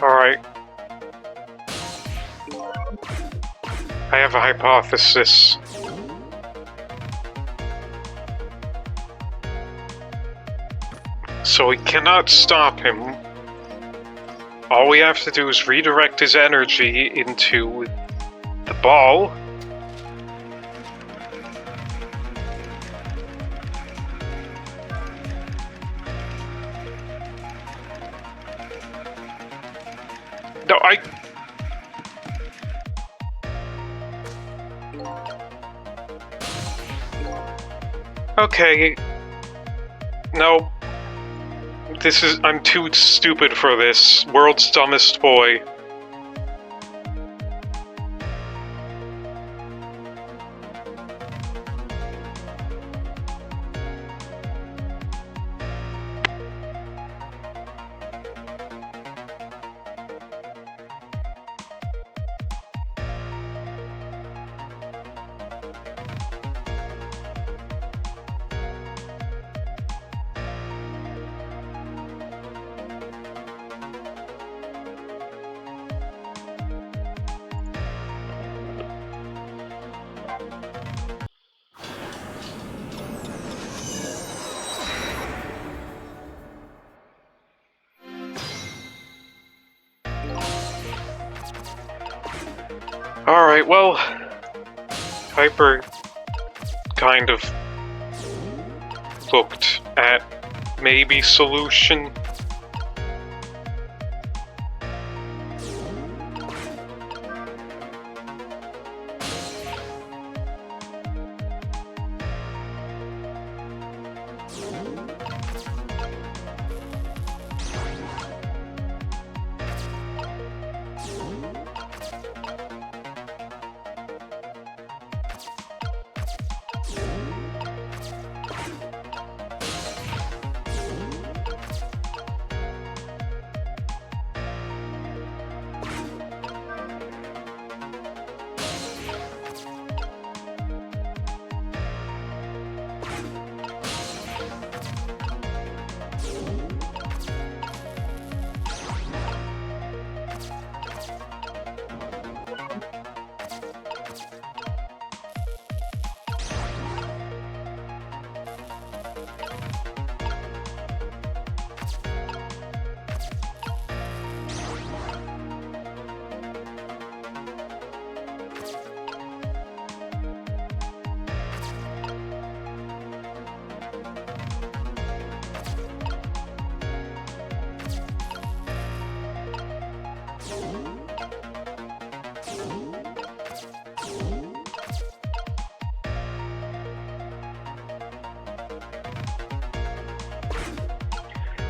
Alright. I have a hypothesis. So we cannot stop him. All we have to do is redirect his energy into the ball. No, Okay. No. I'm too stupid for this. World's dumbest boy. Alright, well, Hyper kind of looked at maybe solution.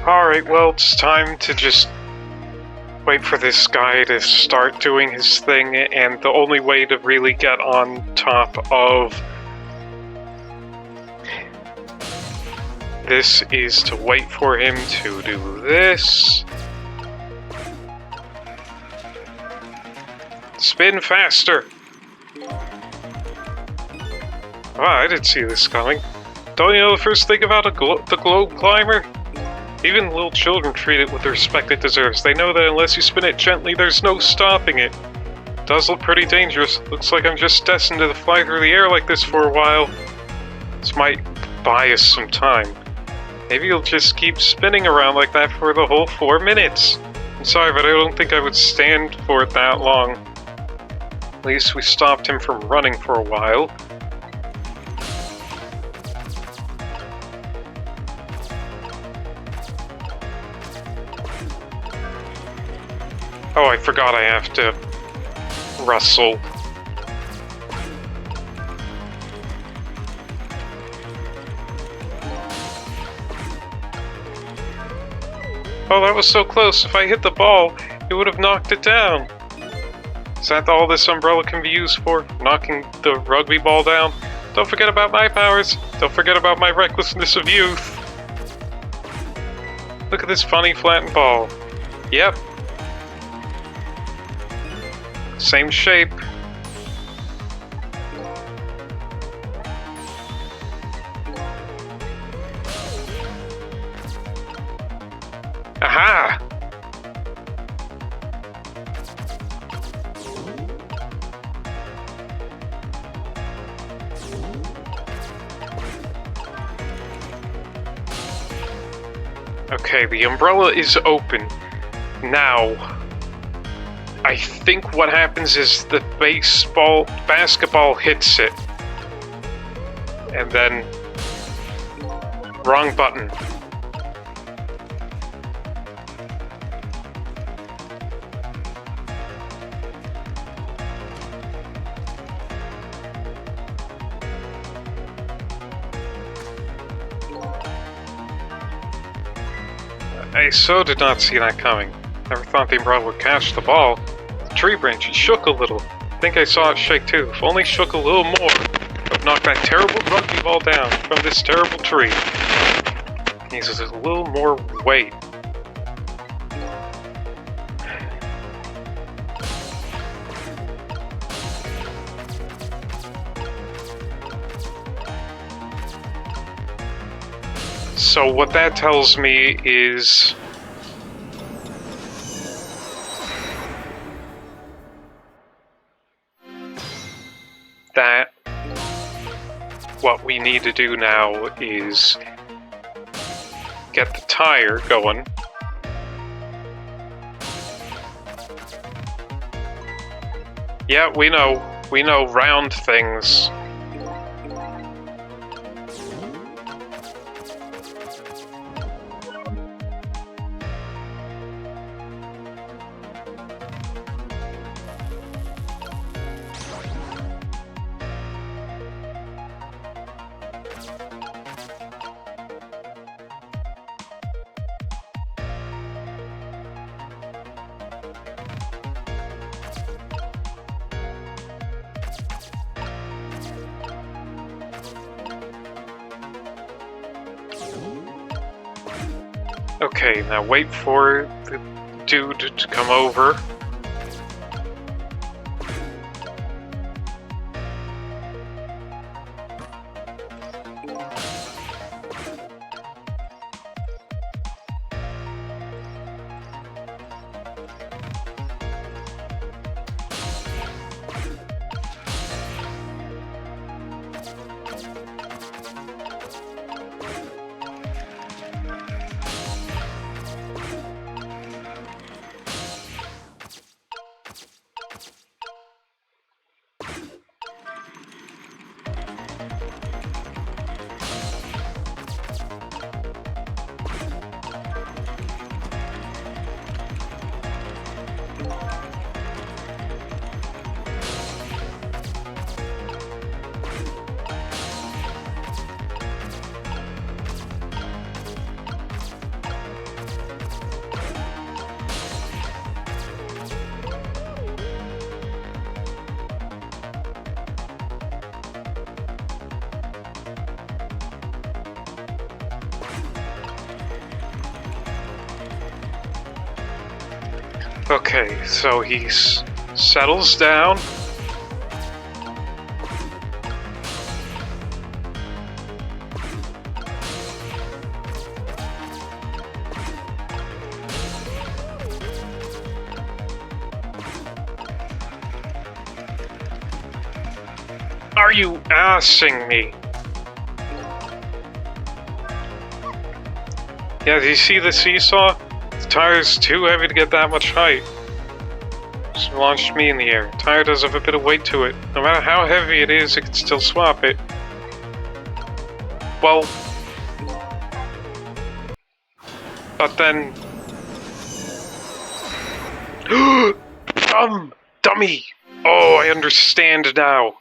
Alright, well, it's time to just wait for this guy to start doing his thing, and the only way to really get on top of this is to wait for him to do this. Spin faster! Wow, I didn't see this coming. Don't you know the first thing about the globe climber? Even little children treat it with the respect it deserves. They know that unless you spin it gently, there's no stopping it. It does look pretty dangerous. Looks like I'm just destined to fly through the air like this for a while. This might buy us some time. Maybe you'll just keep spinning around like that for the whole 4 minutes. I'm sorry, but I don't think I would stand for it that long. At least we stopped him from running for a while. Oh, I forgot I have to rustle. Oh, that was so close. If I hit the ball, it would have knocked it down. Is that all this umbrella can be used for? Knocking the rugby ball down? Don't forget about my powers. Don't forget about my recklessness of youth. Look at this funny flattened ball. Yep. Same shape. Aha! Okay, the umbrella is open. Now, I think what happens is the basketball hits it. And then, wrong button. I so did not see that coming. Never thought the umbrella would catch the ball. The tree branch, it shook a little. I think I saw it shake too. If only shook a little more, it would knock that terrible rugby ball down from this terrible tree. It needs a little more weight. So what that tells me is that what we need to do now is get the tire going. Yeah, we know round things. Okay, now wait for the dude to come over. Okay, so he settles down. Are you assing me? Yeah, do you see the seesaw? The tire's too heavy to get that much height. Just launched me in the air. Tire does have a bit of weight to it. No matter how heavy it is, it can still swap it. Well... But then... Dummy! Oh, I understand now.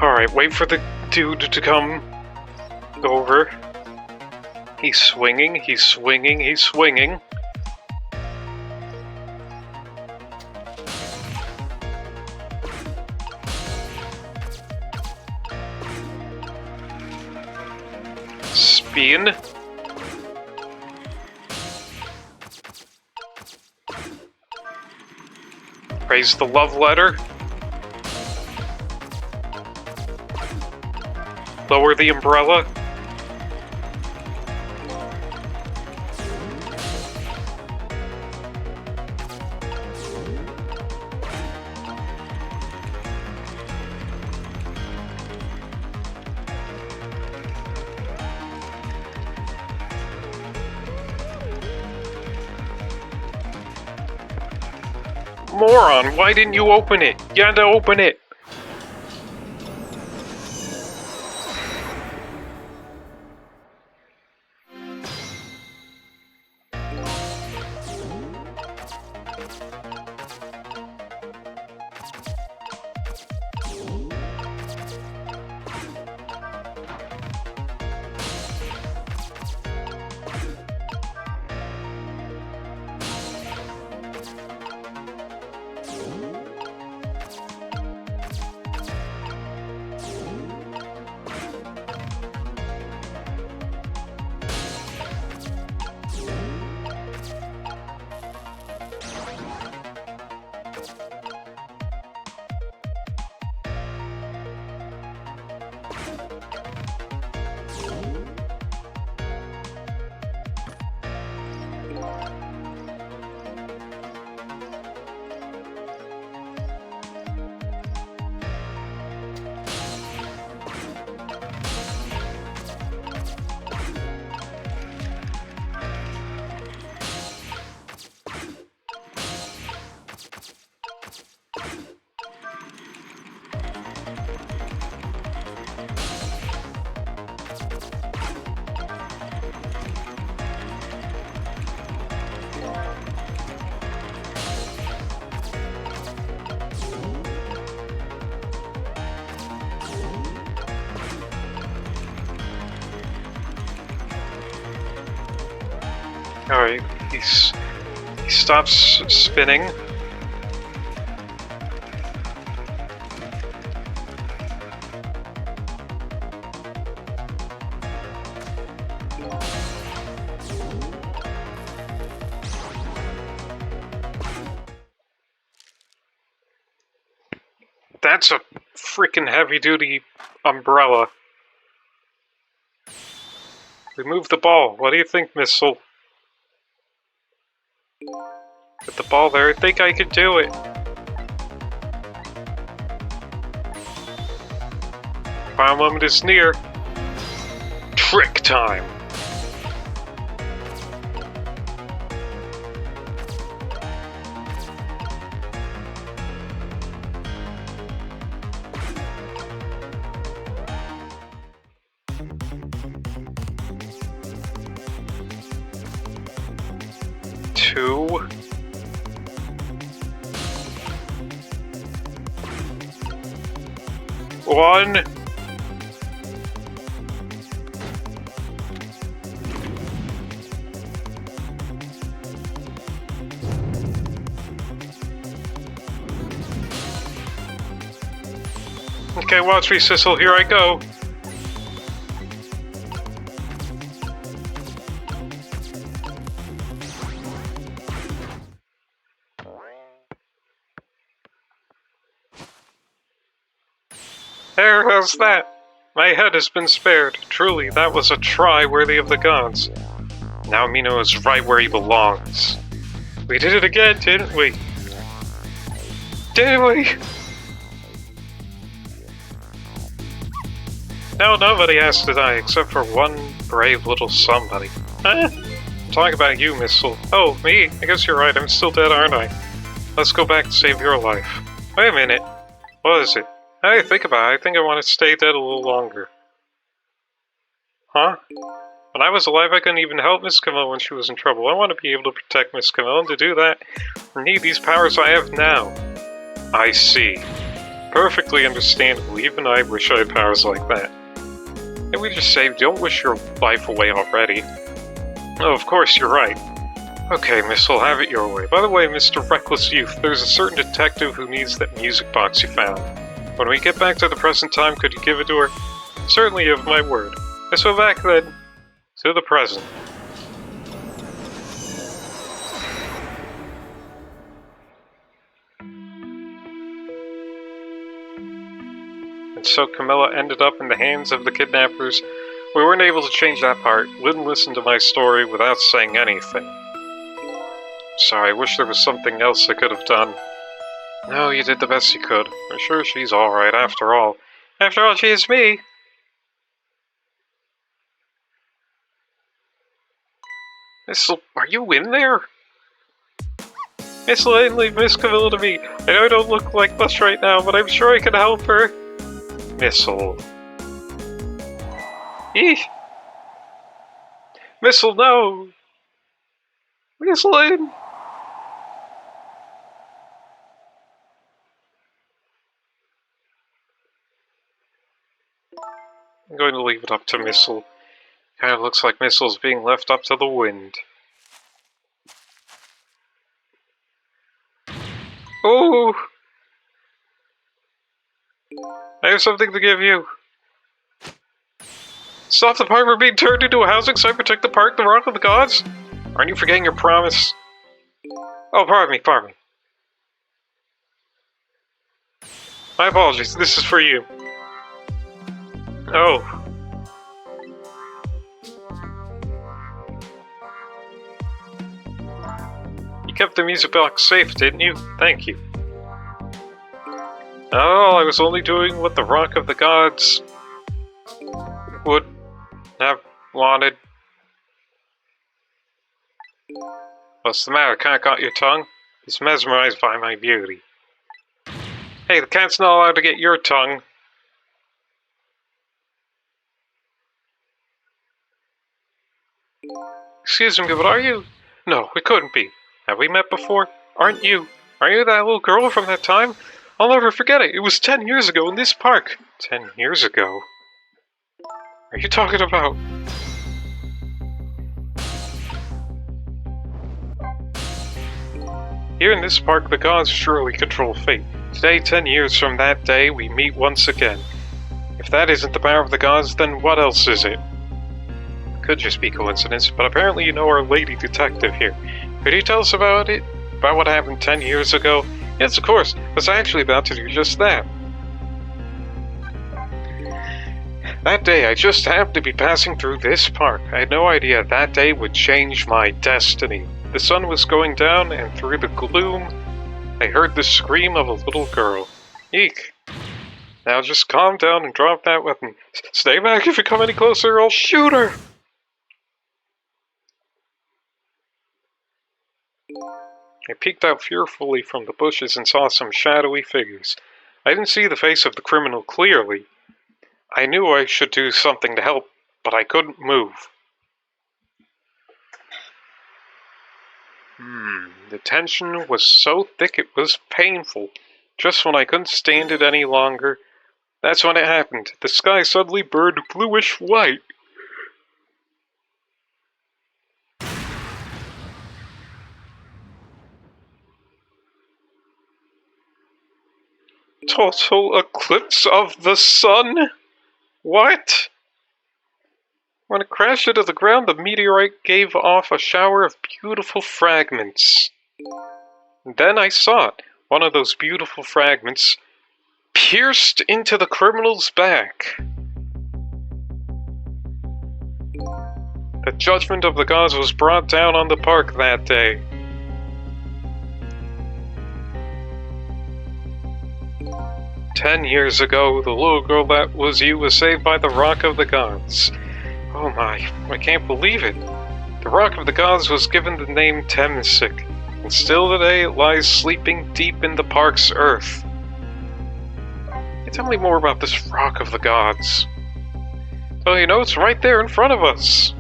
Alright, wait for the dude to come over. He's swinging, he's swinging, he's swinging. Spin. Raise the love letter. Lower the umbrella. Moron, why didn't you open it? You had to open it. Alright, he stops spinning. That's a freaking heavy-duty umbrella. Remove the ball. What do you think, Missile? Put the ball there. I think I can do it. Final moment is near. Trick time. Two. One. Okay, watch me, Sissel. Here I go. There, how's that? My head has been spared. Truly, that was a try worthy of the gods. Now Mino is right where he belongs. We did it again, didn't we? Didn't we? Now nobody has to die except for one brave little somebody. Huh? Talk about you, Missile. Oh, me? I guess you're right, I'm still dead, aren't I? Let's go back and save your life. Wait a minute. What is it? Hey, think about it. I think I want to stay dead a little longer. Huh? When I was alive, I couldn't even help Miss Camille when she was in trouble. I want to be able to protect Miss Camille, and to do that, I need these powers I have now. I see. Perfectly understandable. Even I wish I had powers like that. And we just say, don't wish your life away already. Oh, of course, you're right. Okay, Missile, have it your way. By the way, Mr. Reckless Youth, there's a certain detective who needs that music box you found. When we get back to the present time, could you give it to her? Certainly, you have my word. Let's go back then to the present. And so Camilla ended up in the hands of the kidnappers. We weren't able to change that part. Lynn listened to my story without saying anything. Sorry, I wish there was something else I could have done. No, you did the best you could. I'm sure she's alright after all. After all, she is me! Missile, are you in there? Missile, leave Miss Camilla to me. I know I don't look like much right now, but I'm sure I can help her. Missile. Eesh! Missile, no! Missile! I'm going to leave it up to Missile. Kind of looks like Missile's being left up to the wind. Oh! I have something to give you. Stop the park from being turned into a housing site, protect the park, the rock of the gods? Aren't you forgetting your promise? Oh, pardon me, pardon me. My apologies, this is for you. Oh. You kept the music box safe, didn't you? Thank you. Oh, I was only doing what the Rock of the Gods would have wanted. What's the matter? Can't got your tongue? He's mesmerized by my beauty. Hey, the cat's not allowed to get your tongue. Excuse me, but are you? No, it couldn't be. Have we met before? Aren't you that little girl from that time? I'll never forget it. It was 10 years ago in this park. 10 years ago? Are you talking about? Here in this park, the gods surely control fate. Today, 10 years from that day, we meet once again. If that isn't the power of the gods, then what else is it? Could just be coincidence, but apparently you know our lady detective here. Could you tell us about it? About what happened 10 years ago? Yes, of course. I was actually about to do just that. That day, I just happened to be passing through this park. I had no idea that day would change my destiny. The sun was going down, and through the gloom, I heard the scream of a little girl. Eek. Now just calm down and drop that weapon. Stay back. If you come any closer, I'll shoot her! I peeked out fearfully from the bushes and saw some shadowy figures. I didn't see the face of the criminal clearly. I knew I should do something to help, but I couldn't move. The tension was so thick it was painful. Just when I couldn't stand it any longer, that's when it happened. The sky suddenly burned bluish white. Total eclipse of the sun? What? When it crashed into the ground, the meteorite gave off a shower of beautiful fragments. Then I saw it. One of those beautiful fragments pierced into the criminal's back. The judgment of the gods was brought down on the park that day. "10 years ago, the little girl that was you was saved by the Rock of the Gods. Oh my, I can't believe it. The Rock of the Gods was given the name Temsik, and still today it lies sleeping deep in the park's earth." Hey, tell me more about this Rock of the Gods. So you know, it's right there in front of us.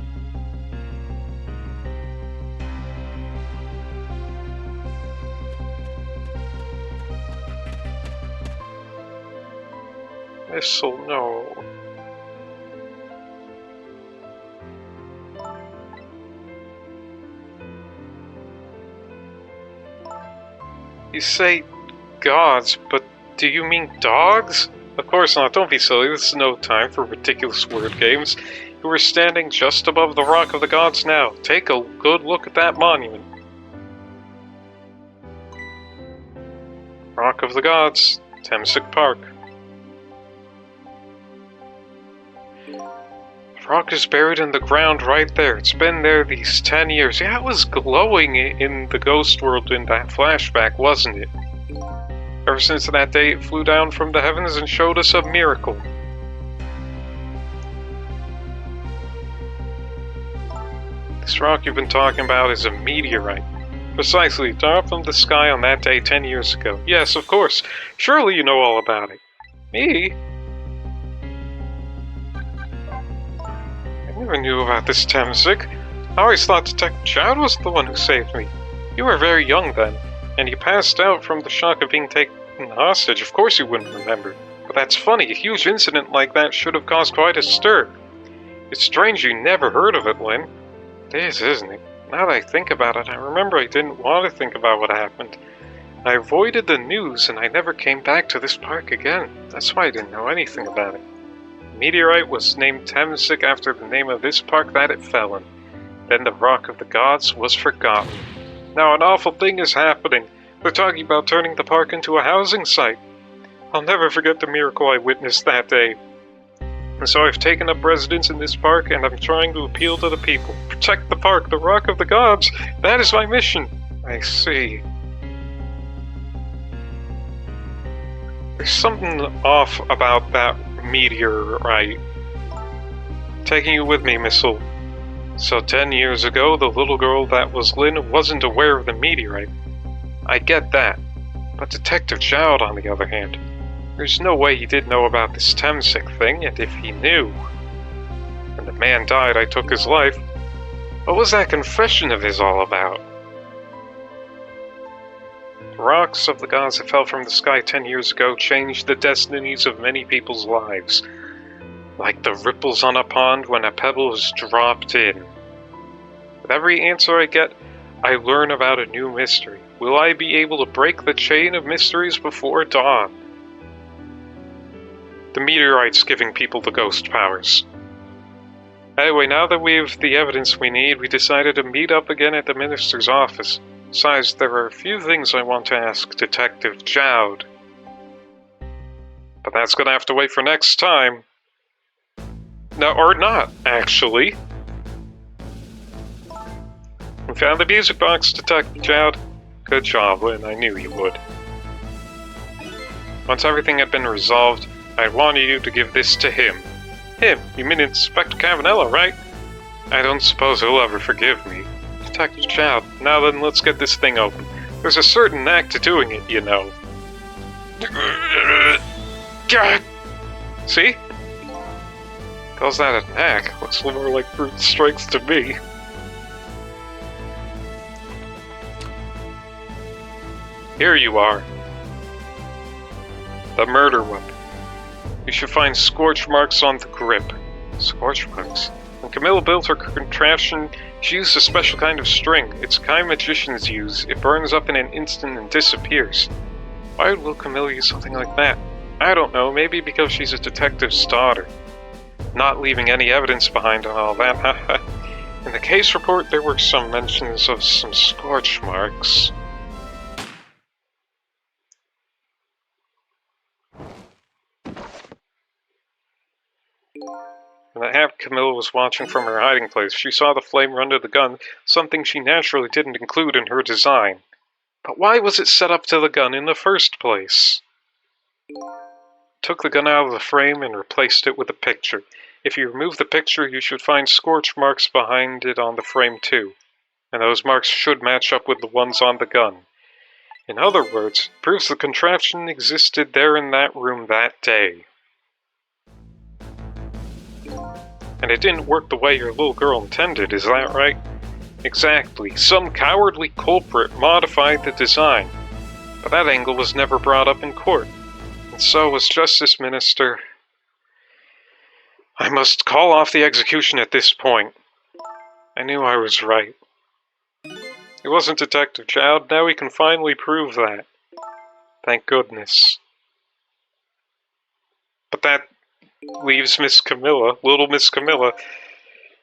This'll know. You say gods, but do you mean dogs? Of course not, don't be silly, this is no time for ridiculous word games. You are standing just above the Rock of the Gods now. Take a good look at that monument. Rock of the Gods, Temsik Park. The rock is buried in the ground right there. It's been there these 10 years. Yeah, it was glowing in the ghost world in that flashback, wasn't it? Ever since that day, it flew down from the heavens and showed us a miracle. This rock you've been talking about is a meteorite. Precisely, dropped from the sky on that day 10 years ago. Yes, of course. Surely you know all about it. Me? I never knew about this Temsik. I always thought Detective Chowd was the one who saved me. You were very young then, and you passed out from the shock of being taken hostage. Of course you wouldn't remember. But that's funny, a huge incident like that should have caused quite a stir. It's strange you never heard of it, Lynn. It is, isn't it? Now that I think about it, I remember I didn't want to think about what happened. I avoided the news and I never came back to this park again. That's why I didn't know anything about it. The meteorite was named Temsik after the name of this park that it fell in. Then the Rock of the Gods was forgotten. Now an awful thing is happening. They're talking about turning the park into a housing site. I'll never forget the miracle I witnessed that day. And so I've taken up residence in this park and I'm trying to appeal to the people. Protect the park, the Rock of the Gods. That is my mission. I see. There's something off about that meteorite. Taking you with me, Missile. So 10 years ago, the little girl that was Lynn wasn't aware of the meteorite. I get that. But Detective Chowd, on the other hand, there's no way he did know about this Temsik thing, and if he knew, when the man died, I took his life. What was that confession of his all about? The rocks of the gods that fell from the sky 10 years ago changed the destinies of many people's lives, like the ripples on a pond when a pebble is dropped in. With every answer I get, I learn about a new mystery. Will I be able to break the chain of mysteries before dawn? The meteorite's giving people the ghost powers. Anyway, now that we have the evidence we need, we decided to meet up again at the minister's office. Besides, there are a few things I want to ask Detective Chowd. But that's gonna have to wait for next time. No, or not, actually. We found the music box, Detective Chad. Good job, Lynn. I knew you would. Once everything had been resolved, I wanted you to give this to him. Him? You mean Inspector Cavanello, right? I don't suppose he'll ever forgive me. Detective Chad, now then, let's get this thing open. There's a certain knack to doing it, you know. God! See? Calls that a knack? Looks a little more like brute strikes to me. Here you are. The murder weapon. You should find scorch marks on the grip. Scorch marks? When Camilla built her contraption, she used a special kind of string. It's the kind magicians use. It burns up in an instant and disappears. Why would Camilla use something like that? I don't know, maybe because she's a detective's daughter. Not leaving any evidence behind on all that, In the case report, there were some mentions of some scorch marks. When the half Camilla was watching from her hiding place, she saw the flame run to the gun, something she naturally didn't include in her design. But why was it set up to the gun in the first place? Took the gun out of the frame and replaced it with a picture. If you remove the picture, you should find scorch marks behind it on the frame too. And those marks should match up with the ones on the gun. In other words, proves the contraption existed there in that room that day. And it didn't work the way your little girl intended, is that right? Exactly. Some cowardly culprit modified the design. But that angle was never brought up in court. And so, as Justice Minister, I must call off the execution at this point. I knew I was right. It wasn't Detective Chad. Now we can finally prove that. Thank goodness. But that leaves Miss Camilla, little Miss Camilla.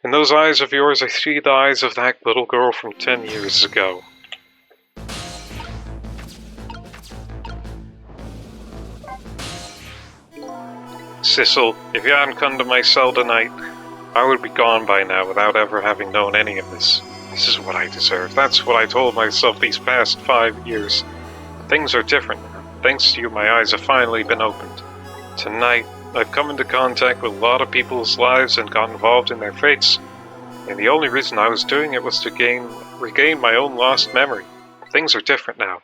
In those eyes of yours, I see the eyes of that little girl from 10 years ago. Sissel, if you hadn't come to my cell tonight, I would be gone by now without ever having known any of this. This is what I deserve. That's what I told myself these past 5 years. Things are different now. Thanks to you, my eyes have finally been opened. Tonight, I've come into contact with a lot of people's lives and got involved in their fates, and the only reason I was doing it was to regain my own lost memory. Things are different now.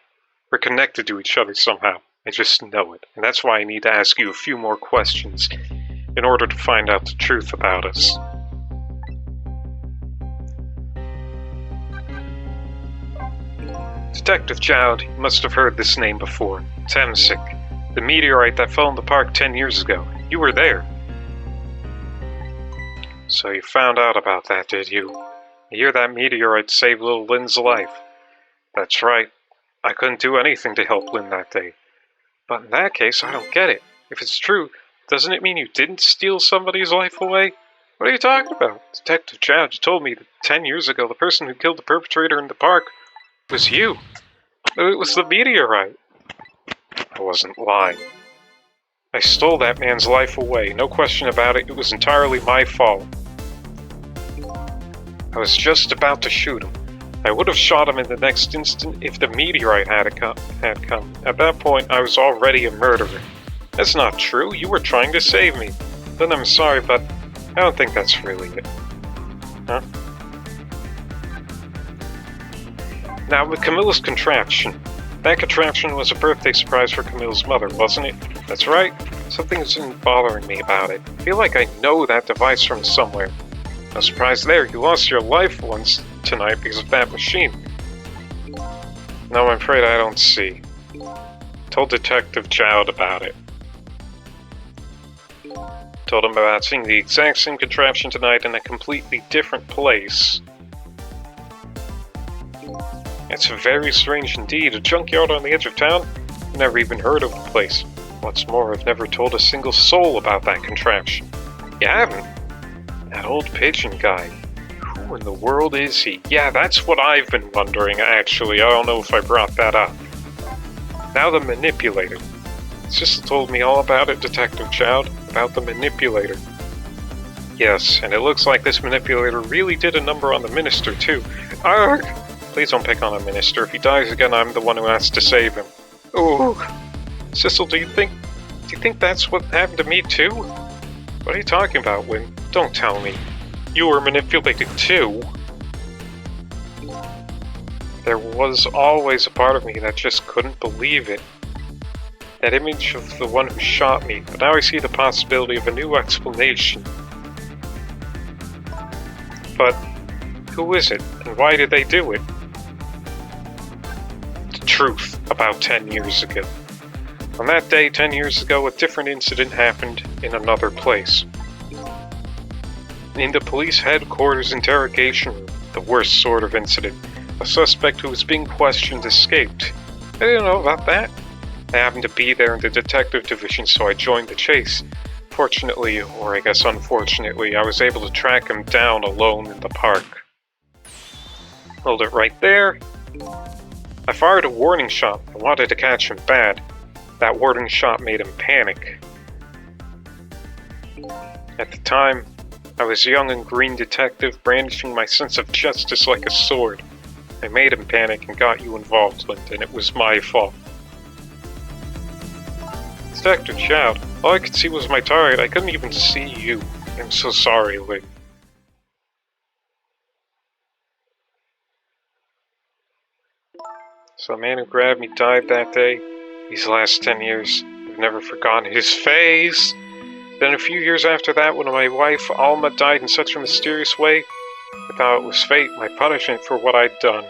We're connected to each other somehow. I just know it, and that's why I need to ask you a few more questions in order to find out the truth about us. Detective Chowd, you must have heard this name before. Temsik. The meteorite that fell in the park 10 years ago. You were there. So you found out about that, did you? The year that meteorite saved little Lynn's life. That's right. I couldn't do anything to help Lynn that day. But in that case, I don't get it. If it's true, doesn't it mean you didn't steal somebody's life away? What are you talking about? Detective Chad, you told me that 10 years ago the person who killed the perpetrator in the park was you. It was the meteorite. I wasn't lying. I stole that man's life away, no question about it. It was entirely my fault. I was just about to shoot him. I would have shot him in the next instant if the meteorite had come. At that point, I was already a murderer. That's not true. You were trying to save me. Then I'm sorry, but I don't think that's really it. Huh? Now, with Camilla's contraption. That contraption was a birthday surprise for Camilla's mother, wasn't it? That's right. Something's been bothering me about it. I feel like I know that device from somewhere. No surprise there, you lost your life once tonight because of that machine. No, I'm afraid I don't see. Told Detective Chowd about it. Told him about seeing the exact same contraption tonight in a completely different place. It's very strange indeed. A junkyard on the edge of town? I've never even heard of the place. What's more, I've never told a single soul about that contraption. You haven't? That old pigeon guy. Who in the world is he? Yeah, that's what I've been wondering, actually. I don't know if I brought that up. Now the manipulator. Sissel told me all about it, Detective Chowd. About the manipulator. Yes, and it looks like this manipulator really did a number on the minister, too. Arg! Please don't pick on a minister. If he dies again, I'm the one who has to save him. Ooh. Cecil, do you think that's what happened to me, too? What are you talking about, Win? Don't tell me. You were manipulated, too. There was always a part of me that just couldn't believe it. That image of the one who shot me, but now I see the possibility of a new explanation. But who is it, and why did they do it? The truth about 10 years ago. On that day 10 years ago, a different incident happened in another place. In the police headquarters interrogation room, the worst sort of incident, a suspect who was being questioned escaped. I didn't know about that. I happened to be there in the detective division, so I joined the chase. Fortunately, or I guess unfortunately, I was able to track him down alone in the park. Hold it right there. I fired a warning shot. I wanted to catch him bad. That warning shot made him panic. At the time, I was a young and green detective brandishing my sense of justice like a sword. I made him panic and got you involved, Lind, and it was my fault. Inspector Child, all I could see was my target. I couldn't even see you. I'm so sorry, Lind. So the man who grabbed me died that day. These last 10 years, I've never forgotten his face. Then a few years after that, when my wife, Alma, died in such a mysterious way, I thought it was fate, my punishment for what I'd done.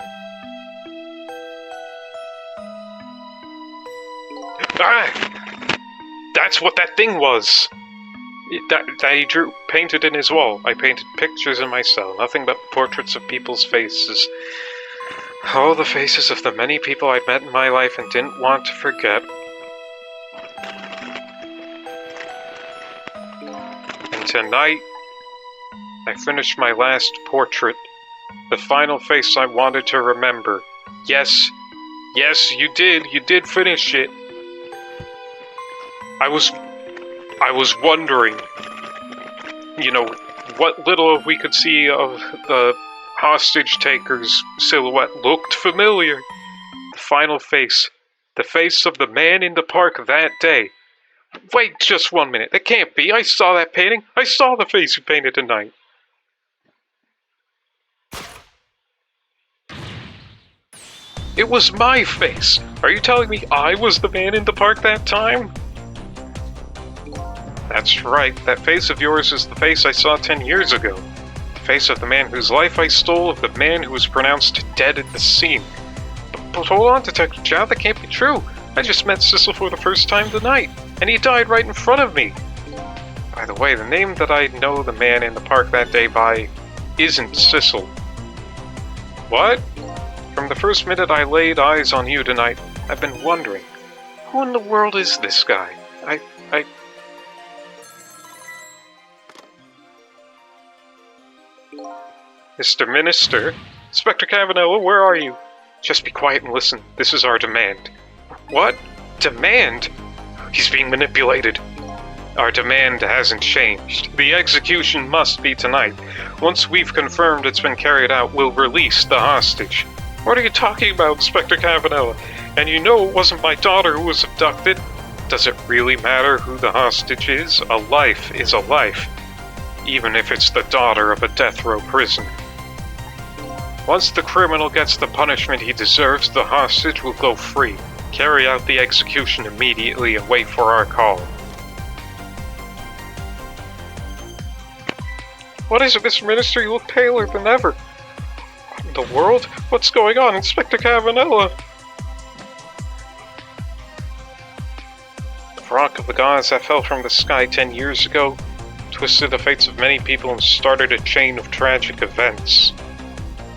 Ah! That's what that thing was! That he painted in his wall. I painted pictures in my cell, nothing but portraits of people's faces. Oh, the faces of the many people I'd met in my life and didn't want to forget. And tonight, I finished my last portrait. The final face I wanted to remember. Yes, you did finish it. I was wondering, what little we could see of the hostage taker's silhouette looked familiar. The final face. The face of the man in the park that day. Wait just 1 minute. That can't be. I saw that painting. I saw the face you painted tonight. It was my face. Are you telling me I was the man in the park that time? That's right. That face of yours is the face I saw 10 years ago. The face of the man whose life I stole, of the man who was pronounced dead at the scene. But hold on, Detective Chow, that can't be true. I just met Cecil for the first time tonight, and he died right in front of me. By the way, the name that I know the man in the park that day by isn't Cecil. What? From the first minute I laid eyes on you tonight, I've been wondering, who in the world is this guy? Mr. Minister? Inspector Cavanella, where are you? Just be quiet and listen. This is our demand. What? Demand? He's being manipulated. Our demand hasn't changed. The execution must be tonight. Once we've confirmed it's been carried out, we'll release the hostage. What are you talking about, Inspector Cavanella? And you know it wasn't my daughter who was abducted. Does it really matter who the hostage is? A life is a life, even if it's the daughter of a death row prisoner. Once the criminal gets the punishment he deserves, the hostage will go free. Carry out the execution immediately and wait for our call. What is it, Mr. Minister? You look paler than ever. What in the world? What's going on, Inspector Cavanella? The rock of the gods that fell from the sky 10 years ago twisted the fates of many people and started a chain of tragic events.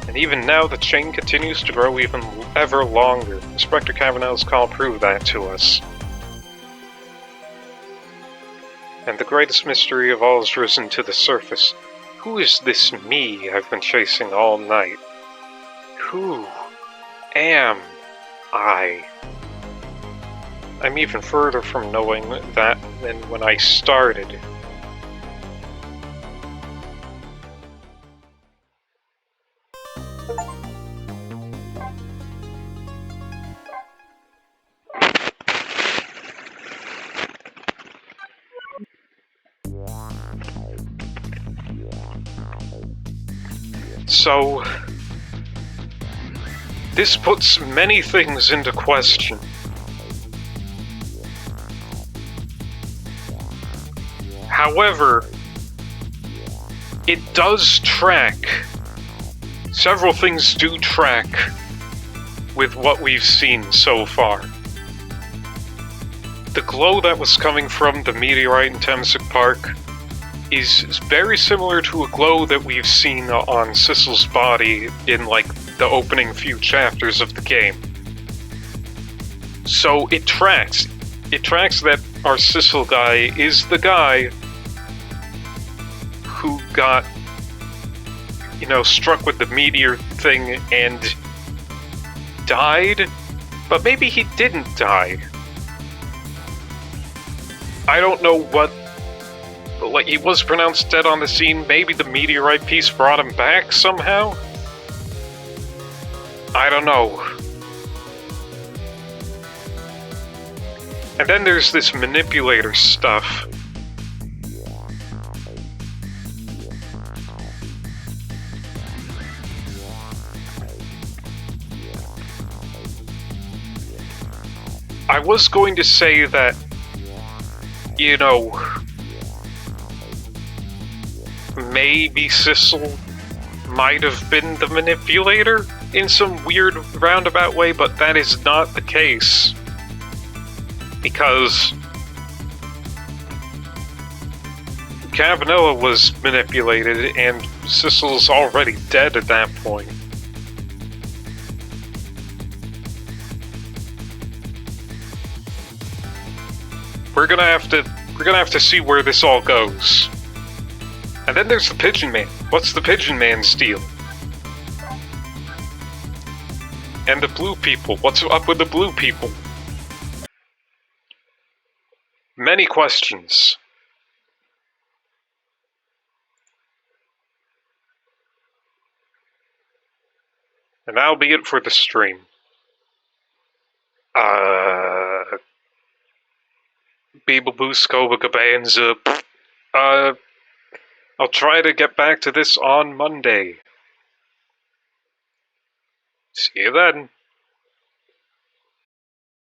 And even now, the chain continues to grow even ever longer. Inspector Cavanella's call proved that to us. And the greatest mystery of all has risen to the surface. Who is this me I've been chasing all night? Who am I? I'm even further from knowing that than when I started. So, this puts many things into question. However, it does track. Several things do track with what we've seen so far. The glow that was coming from the meteorite in Temsik Park is very similar to a glow that we've seen on Sissel's body in, like, the opening few chapters of the game. So it tracks. It tracks that our Sissel guy is the guy who got, you know, struck with the meteor thing and died, but maybe he didn't die. I don't know what, like, he was pronounced dead on the scene. Maybe the meteorite piece brought him back somehow? I don't know. And then there's this manipulator stuff. I was going to say that, you know, maybe Sissel might have been the manipulator in some weird roundabout way, but that is not the case. Because Cavanilla was manipulated and Sissel's already dead at that point. We're gonna have to see where this all goes. And then there's the Pigeon Man. What's the Pigeon Man's deal? And the blue people. What's up with the blue people? Many questions. And that'll be it for the stream. Beebleboo Scoba Gabanza. I'll try to get back to this on Monday. See you then.